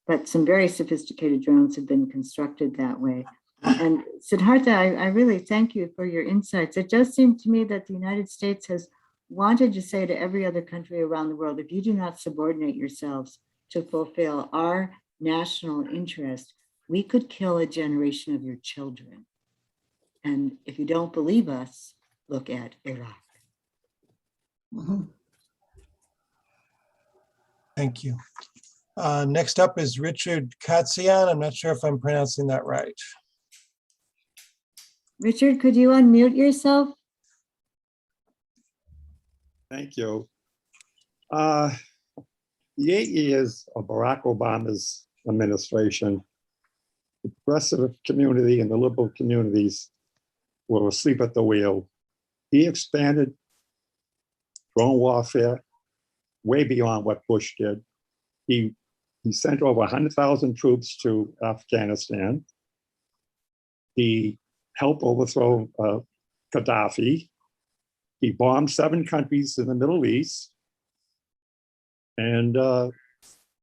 But some very sophisticated drones have been constructed that way. And Siddhartha, I really thank you for your insights. It does seem to me that the United States has wanted to say to every other country around the world, if you do not subordinate yourselves to fulfill our national interest, we could kill a generation of your children. And if you don't believe us, look at Iraq. Mhm. Thank you. Next up is Richard Katzian. I'm not sure if I'm pronouncing that right. Richard, could you unmute yourself? Thank you. The 8 years of Barack Obama's administration, the progressive community and the liberal communities were asleep at the wheel. He expanded drone warfare way beyond what Bush did. He sent over 100,000 troops to Afghanistan. He helped overthrow Gaddafi. He bombed 7 countries in the Middle East. And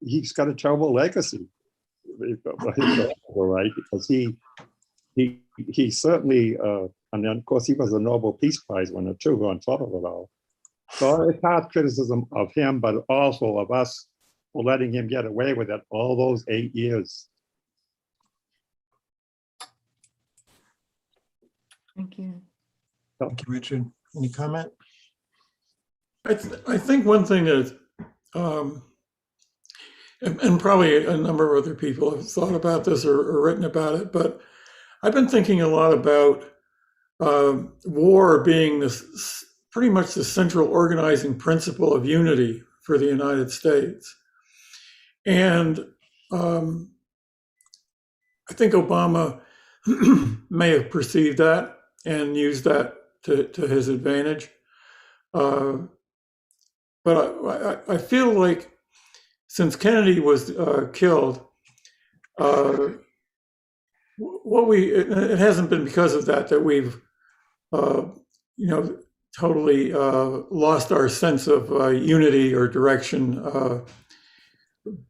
he's got a terrible legacy, right? Because he certainly, and then of course he was a Nobel Peace Prize winner too, on top of it all. So it's hard criticism of him, but also of us for letting him get away with it all those 8 years. Thank you. Thank you, Richard. Any comment? I think one thing that, and probably a number of other people have thought about this or written about it, but I've been thinking a lot about war being this pretty much the central organizing principle of unity for the United States. And I think Obama may have perceived that and used that to his advantage. But I feel like since Kennedy was killed, it hasn't been because of that we've, totally lost our sense of unity or direction.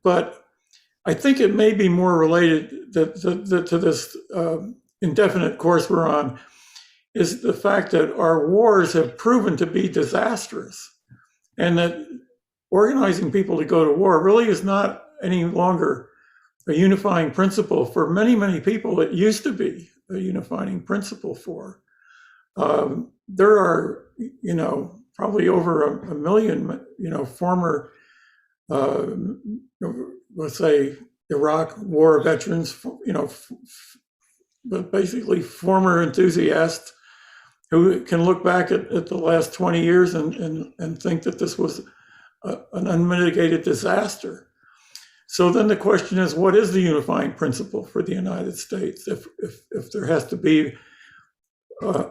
But I think it may be more related to this indefinite course we're on, is the fact that our wars have proven to be disastrous, and that organizing people to go to war really is not any longer a unifying principle. For many, many people, it used to be a unifying principle for. There are, probably over a million, former, let's say, Iraq war veterans, but basically former enthusiasts who can look back at the last 20 years and think that this was an unmitigated disaster. So then the question is, what is the unifying principle for the United States? If there has to be a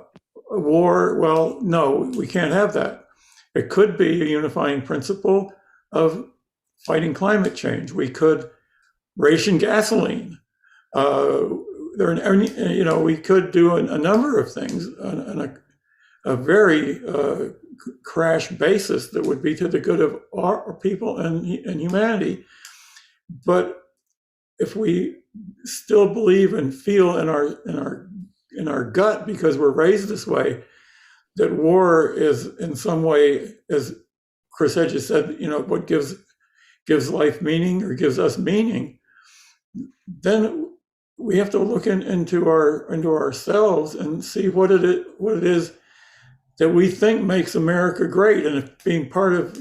war, well, no, we can't have that. It could be a unifying principle of fighting climate change. We could ration gasoline. We could do a number of things on a very crash basis that would be to the good of our people and humanity. But if we still believe and feel in our gut, because we're raised this way, that war is in some way, as Chris Hedges said, what gives life meaning or gives us meaning, then we have to look into ourselves and see what it is that we think makes America great. And if being part of,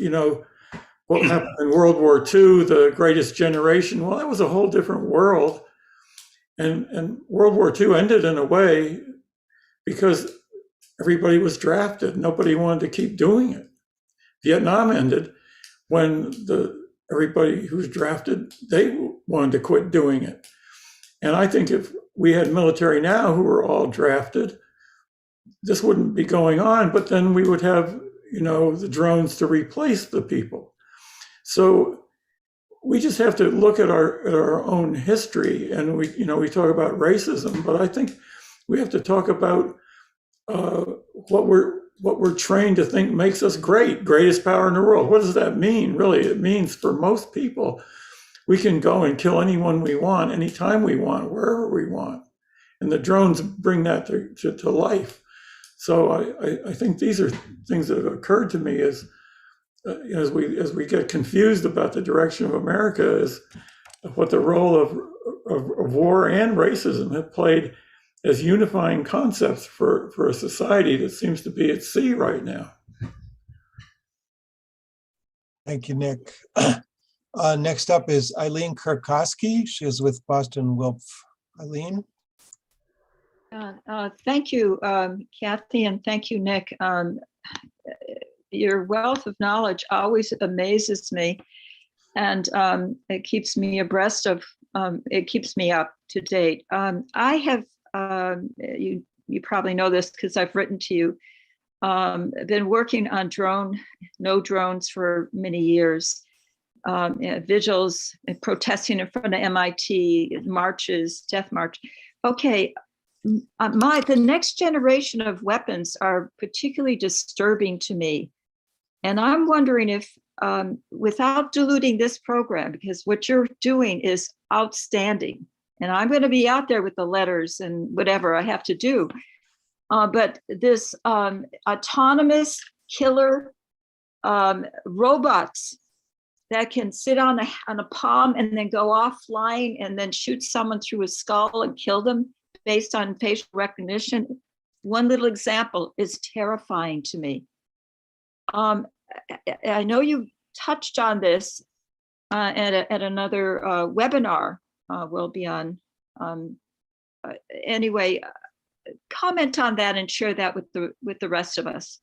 what happened in World War II, the greatest generation, well, that was a whole different world. And World War II ended in a way because everybody was drafted. Nobody wanted to keep doing it. Vietnam ended when everybody who was drafted, they wanted to quit doing it. And I think if we had military now who were all drafted, this wouldn't be going on, but then we would have, the drones to replace the people. So we just have to look at our own history, and we talk about racism, but I think we have to talk about what we're trained to think makes us greatest power in the world. What does that mean? Really, it means for most people, we can go and kill anyone we want, anytime we want, wherever we want. And the drones bring that to life. So I think these are things that have occurred to me as we get confused about the direction of America, is what the role of war and racism have played as unifying concepts for a society that seems to be at sea right now. Thank you, Nick. Next up is Eileen Kirkovsky. She is with Boston Wilf. Eileen? Thank you, Kathy, and thank you, Nick. Your wealth of knowledge always amazes me, and it keeps me abreast of, it keeps me up to date. I have, you probably know this because I've written to you, been working on no drones for many years. Vigils, protesting in front of MIT, marches, death march. Okay, the next generation of weapons are particularly disturbing to me. And I'm wondering if, without diluting this program, because what you're doing is outstanding, and I'm going to be out there with the letters and whatever I have to do. But this autonomous killer robots that can sit on a palm and then go off flying and then shoot someone through a skull and kill them based on facial recognition. One little example is terrifying to me. I know you touched on this at another webinar we'll be on. Anyway, comment on that and share that with the rest of us,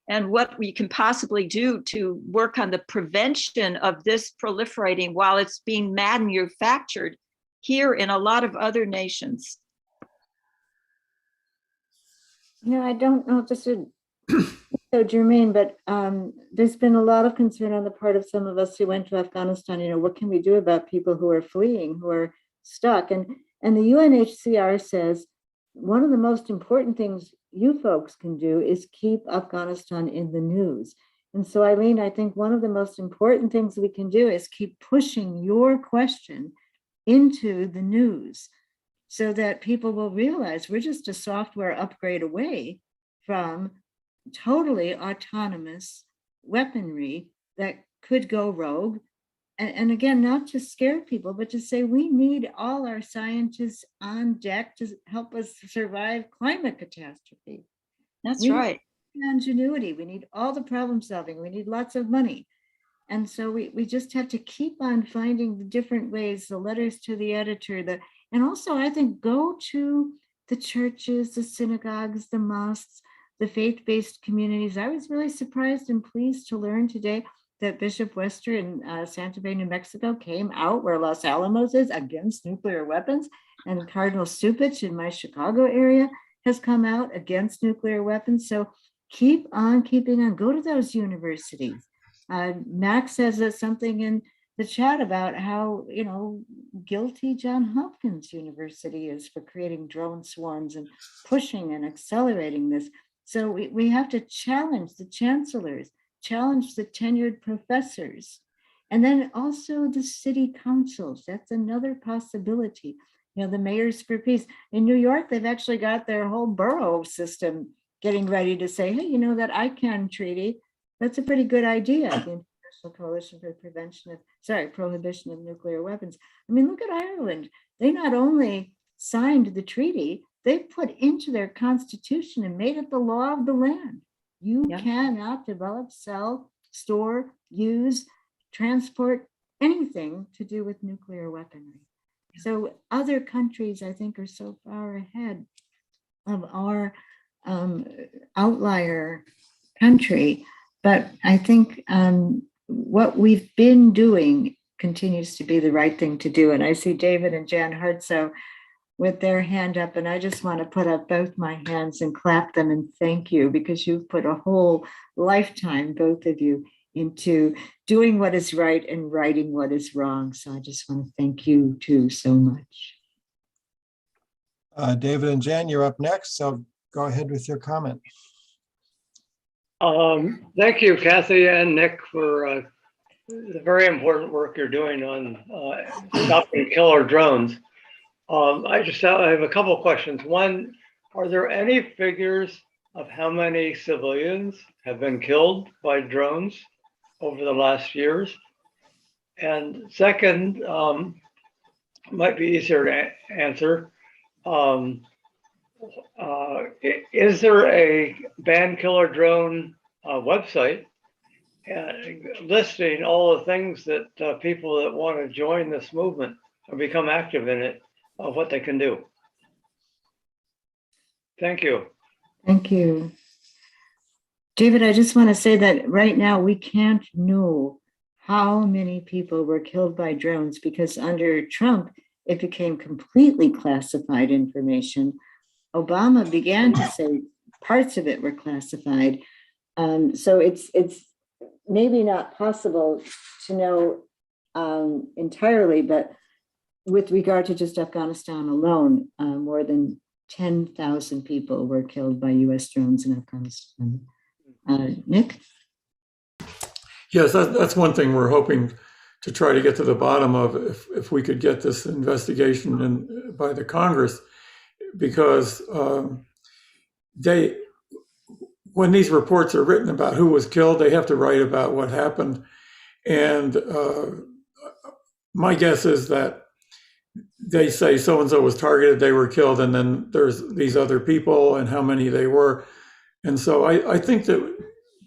and what we can possibly do to work on the prevention of this proliferating while it's being manufactured here in a lot of other nations. I don't know if this is so germane, but there's been a lot of concern on the part of some of us who went to Afghanistan. What can we do about people who are fleeing, who are stuck? And And the UNHCR says one of the most important things you folks can do is keep Afghanistan in the news. And so, Eileen, I think one of the most important things we can do is keep pushing your question into the news so that people will realize we're just a software upgrade away from totally autonomous weaponry that could go rogue. And again, not to scare people, but to say we need all our scientists on deck to help us survive climate catastrophe. That's right. Ingenuity, we need all the problem solving, we need lots of money. And so we just have to keep on finding the different ways, the letters to the editor, and also I think go to the churches, the synagogues, the mosques, the faith-based communities. I was really surprised and pleased to learn today that Bishop Wester in Santa Fe, New Mexico came out where Los Alamos is against nuclear weapons, and Cardinal Supich in my Chicago area has come out against nuclear weapons. So keep on keeping on, go to those universities. Max says something in the chat about how, guilty Johns Hopkins University is for creating drone swarms and pushing and accelerating this. So we have to challenge the chancellors, challenge the tenured professors, and then also the city councils. That's another possibility. The mayors for peace. In New York, they've actually got their whole borough system getting ready to say, hey, that ICANN treaty, that's a pretty good idea. The International Coalition for Prohibition of Nuclear Weapons. I mean, look at Ireland. They not only signed the treaty, they put into their constitution and made it the law of the land. You cannot develop, sell, store, use, transport anything to do with nuclear weaponry. So other countries, I think, are so far ahead of our outlier country. But I think what we've been doing continues to be the right thing to do. And I see David and Jan Hartsow with their hand up, and I just want to put up both my hands and clap them and thank you, because you've put a whole lifetime, both of you, into doing what is right and righting what is wrong. So I just want to thank you too so much. David and Jan, you're up next, so go ahead with your comment. Thank you, Kathy and Nick, for the very important work you're doing on stopping killer drones. I have a couple of questions. One, are there any figures of how many civilians have been killed by drones over the last years? And second, might be easier to answer. Is there a ban killer drone website listing all the things that people that want to join this movement or become active in it, of what they can do? Thank you. Thank you. David, I just want to say that right now we can't know how many people were killed by drones, because under Trump, it became completely classified information. Obama began to say parts of it were classified. So it's maybe not possible to know entirely, but with regard to just Afghanistan alone, more than 10,000 people were killed by US drones in Afghanistan. Nick? Yes, that's one thing we're hoping to try to get to the bottom of, if we could get this investigation by the Congress, because when these reports are written about who was killed, they have to write about what happened. And my guess is that they say so-and-so was targeted, they were killed, and then there's these other people and how many they were. And so I think that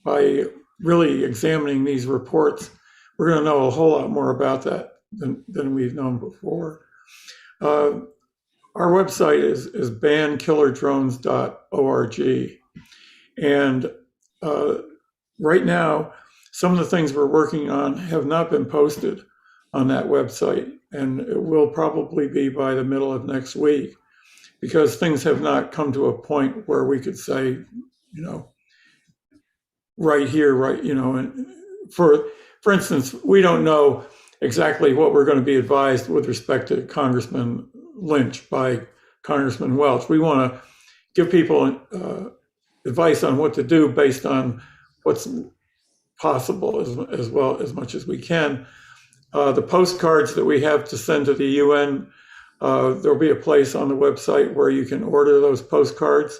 by really examining these reports, we're going to know a whole lot more about that than we've known before. Our website is bankillerdrones.org. And right now, some of the things we're working on have not been posted on that website, and it will probably be by the middle of next week, because things have not come to a point where we could say, right here, right, and for instance, we don't know exactly what we're going to be advised with respect to Congressman Lynch by Congressman Welch. We want to give people advice on what to do based on what's possible as well as much as we can. The postcards that we have to send to the UN, there'll be a place on the website where you can order those postcards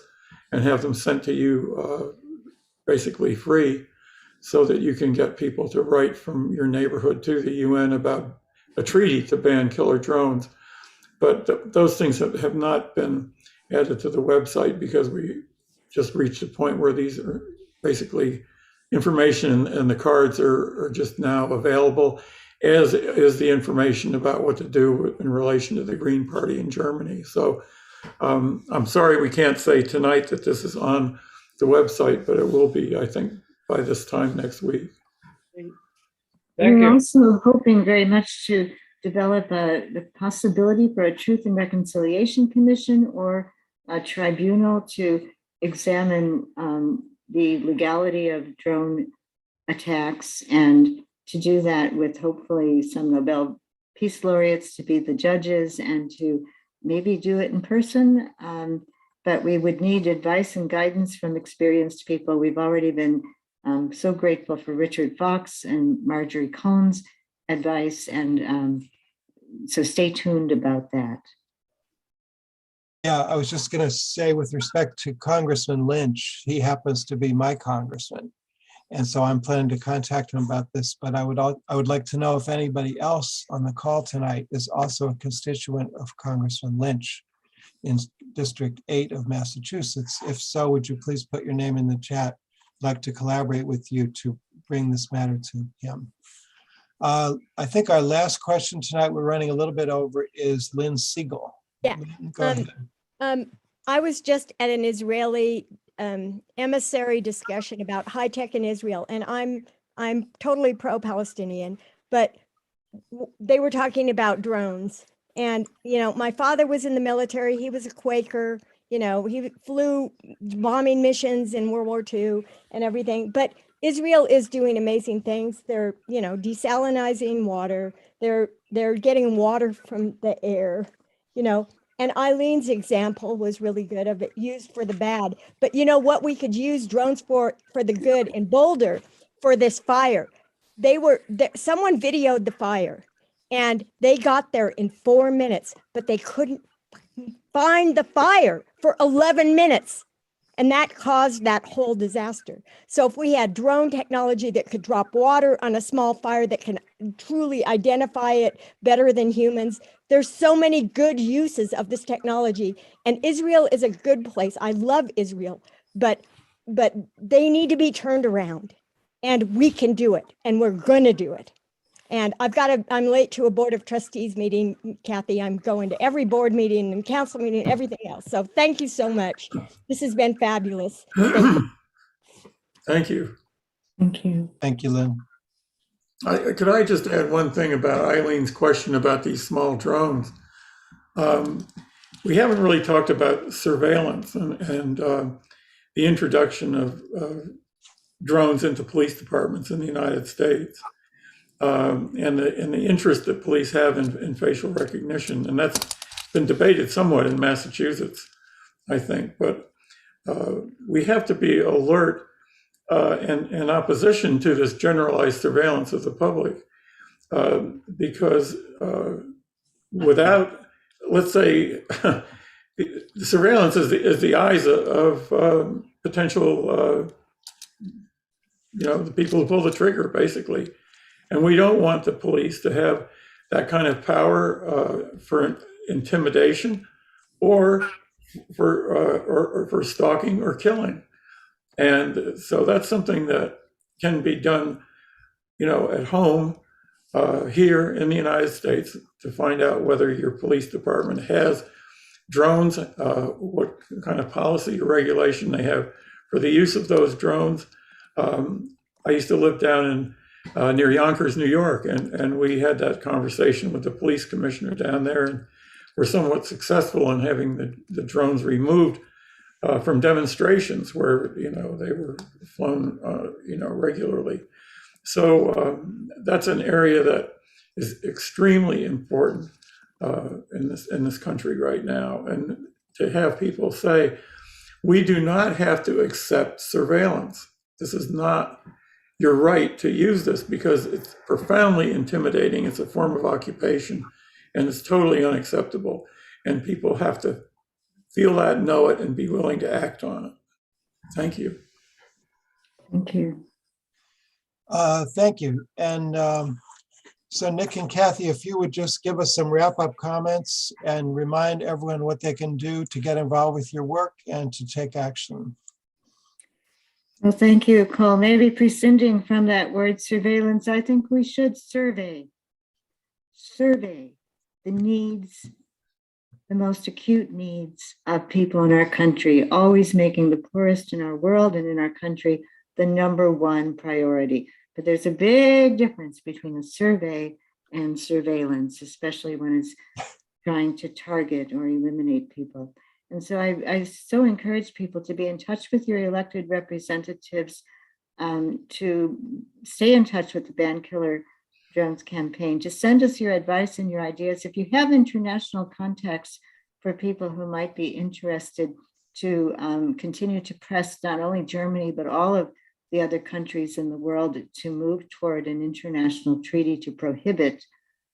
and have them sent to you basically free, so that you can get people to write from your neighborhood to the UN about a treaty to ban killer drones. But those things have not been added to the website because we just reached a point where these are basically information, and the cards are just now available, as is the information about what to do in relation to the Green Party in Germany. So I'm sorry we can't say tonight that this is on the website, but it will be, I think, by this time next week. Thank We're you. also hoping very much to develop the possibility for a Truth and Reconciliation Commission or a tribunal to examine the legality of drone attacks, and to do that with hopefully some Nobel Peace Laureates to be the judges, and to maybe do it in person. But we would need advice and guidance from experienced people. We've already been so grateful for Richard Fox and Marjorie Cohn's advice, and so stay tuned about that. Yeah, I was just going to say, with respect to Congressman Lynch, he happens to be my congressman. And so I'm planning to contact him about this, but I would like to know if anybody else on the call tonight is also a constituent of Congressman Lynch in District 8 of Massachusetts. If so, would you please put your name in the chat? I'd like to collaborate with you to bring this matter to him. I think our last question tonight, we're running a little bit over, is Lynn Siegel. Yeah. Go ahead. I was just at an Israeli emissary discussion about high tech in Israel, and I'm totally pro-Palestinian, but they were talking about drones. And, you know, my father was in the military. He was a Quaker. You know, he flew bombing missions in World War II and everything. But Israel is doing amazing things. They're, you know, desalinizing water. They're getting water from the air, you know. And Eileen's example was really good of it used for the bad. But you know what we could use drones for the good in Boulder for this fire? Someone videoed the fire and they got there in 4 minutes, but they couldn't find the fire for 11 minutes. And that caused that whole disaster. So if we had drone technology that could drop water on a small fire that can truly identify it better than humans, there's so many good uses of this technology. And Israel is a good place. I love Israel, but they need to be turned around, and we can do it, and we're gonna do it. And I'm late to a Board of Trustees meeting, Kathy. I'm going to every board meeting and council meeting, everything else. So thank you so much. This has been fabulous. Thank you. Thank you. Thank you, Lynn. Could I just add one thing about Eileen's question about these small drones? We haven't really talked about surveillance and the introduction of drones into police departments in the United States. And the interest that police have in facial recognition. And that's been debated somewhat in Massachusetts, I think. But we have to be alert and in opposition to this generalized surveillance of the public. Because without, let's say, the surveillance is the eyes of potential, the people who pull the trigger, basically. And we don't want the police to have that kind of power for intimidation or for stalking or killing. And so that's something that can be done, at home here in the United States, to find out whether your police department has drones, what kind of policy or regulation they have for the use of those drones. I used to live down in near Yonkers, New York, and we had that conversation with the police commissioner down there, and we're somewhat successful in having the drones removed from demonstrations where they were flown regularly. So that's an area that is extremely important in this country right now. And to have people say, we do not have to accept surveillance. This is not your right to use this because it's profoundly intimidating. It's a form of occupation and it's totally unacceptable. And people have to feel that, know it, and be willing to act on it. Thank you. Thank you. Thank you. And so Nick and Kathy, if you would just give us some wrap-up comments and remind everyone what they can do to get involved with your work and to take action. Well, thank you, Cole. Maybe prescinding from that word surveillance, I think we should survey the needs, the most acute needs of people in our country, always making the poorest in our world and in our country the number one priority. But there's a big difference between a survey and surveillance, especially when it's trying to target or eliminate people. And so I so encourage people to be in touch with your elected representatives, to stay in touch with the Ban Killer Drones campaign, to send us your advice and your ideas. If you have international contacts for people who might be interested to continue to press not only Germany, but all of the other countries in the world to move toward an international treaty to prohibit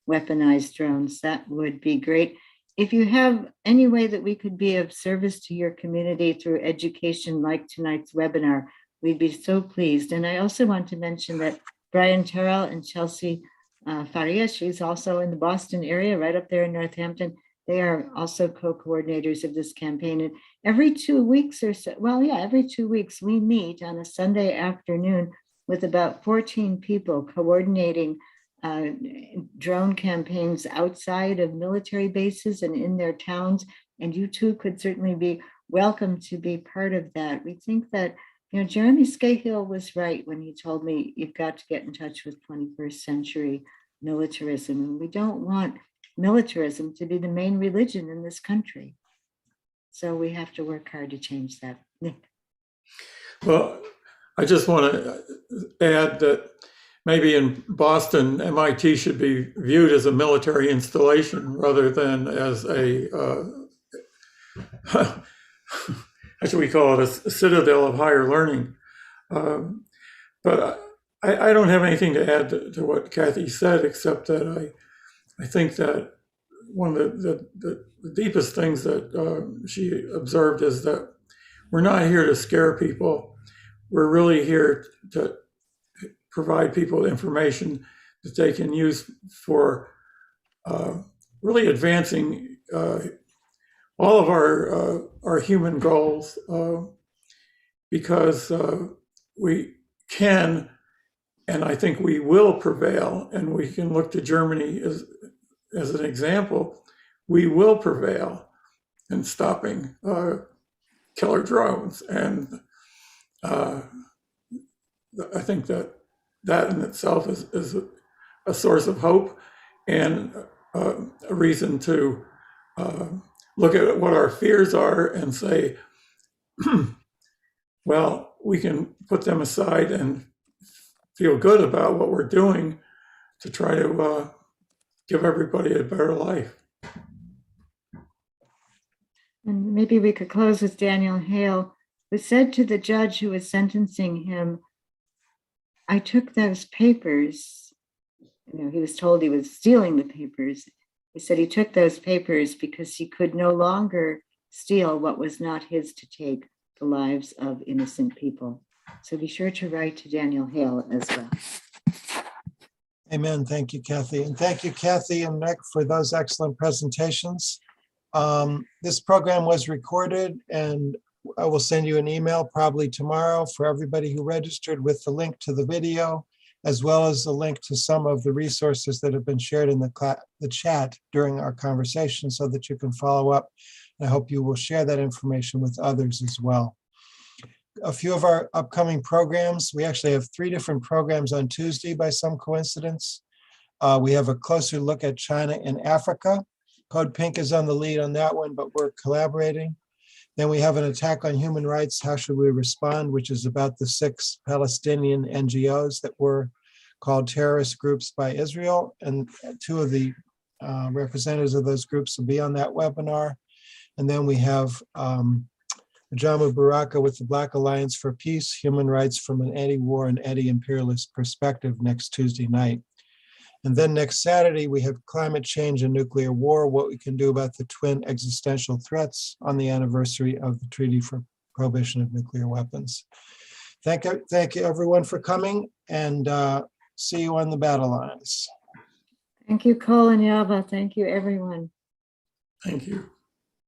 weaponized drones, that would be great. If you have any way that we could be of service to your community through education like tonight's webinar, we'd be so pleased. And I also want to mention that Brian Terrell and Chelsea Faria, she's also in the Boston area, right up there in Northampton. They are also co-coordinators of this campaign. And every 2 weeks or so, every 2 weeks, we meet on a Sunday afternoon with about 14 people coordinating drone campaigns outside of military bases and in their towns. And you too could certainly be welcome to be part of that. We think that, Jeremy Scahill was right when he told me you've got to get in touch with 21st century militarism. And we don't want militarism to be the main religion in this country. So we have to work hard to change that. Nick. Well, I just want to add that maybe in Boston, MIT should be viewed as a military installation rather than as a, how should we call it, a citadel of higher learning. But I don't have anything to add to what Kathy said, except that I think that one of the deepest things that she observed is that we're not here to scare people. We're really here to provide people with information that they can use for really advancing all of our human goals, because we can, and I think we will prevail, and we can look to Germany as an example. We will prevail in stopping killer drones, and I think that in itself is a source of hope and a reason to look at what our fears are and say, well, we can put them aside and feel good about what we're doing to try to give everybody a better life. And maybe we could close with Daniel Hale, who said to the judge who was sentencing him, I took those papers. He was told he was stealing the papers. He said he took those papers because he could no longer steal what was not his to take, the lives of innocent people. So be sure to write to Daniel Hale as well. Amen. Thank you, Kathy. And thank you, Kathy and Nick, for those excellent presentations. This program was recorded, and I will send you an email probably tomorrow for everybody who registered with the link to the video, as well as a link to some of the resources that have been shared in the chat during our conversation so that you can follow up. And I hope you will share that information with others as well. A few of our upcoming programs, we actually have 3 different programs on Tuesday by some coincidence. We have a closer look at China and Africa. Code Pink is on the lead on that one, but we're collaborating. Then we have an attack on human rights, how should we respond, which is about the 6 Palestinian NGOs that were called terrorist groups by Israel. And 2 of the representatives of those groups will be on that webinar. And then we have Ajamu Baraka with the Black Alliance for Peace, Human Rights from an Anti-War and Anti-Imperialist Perspective next Tuesday night. And then next Saturday, we have Climate Change and Nuclear War, what we can do about the twin existential threats on the anniversary of the Treaty for Prohibition of Nuclear Weapons. Thank you everyone for coming, and see you on the battle lines. Thank you, Cole and Yava. Thank you, everyone. Thank you.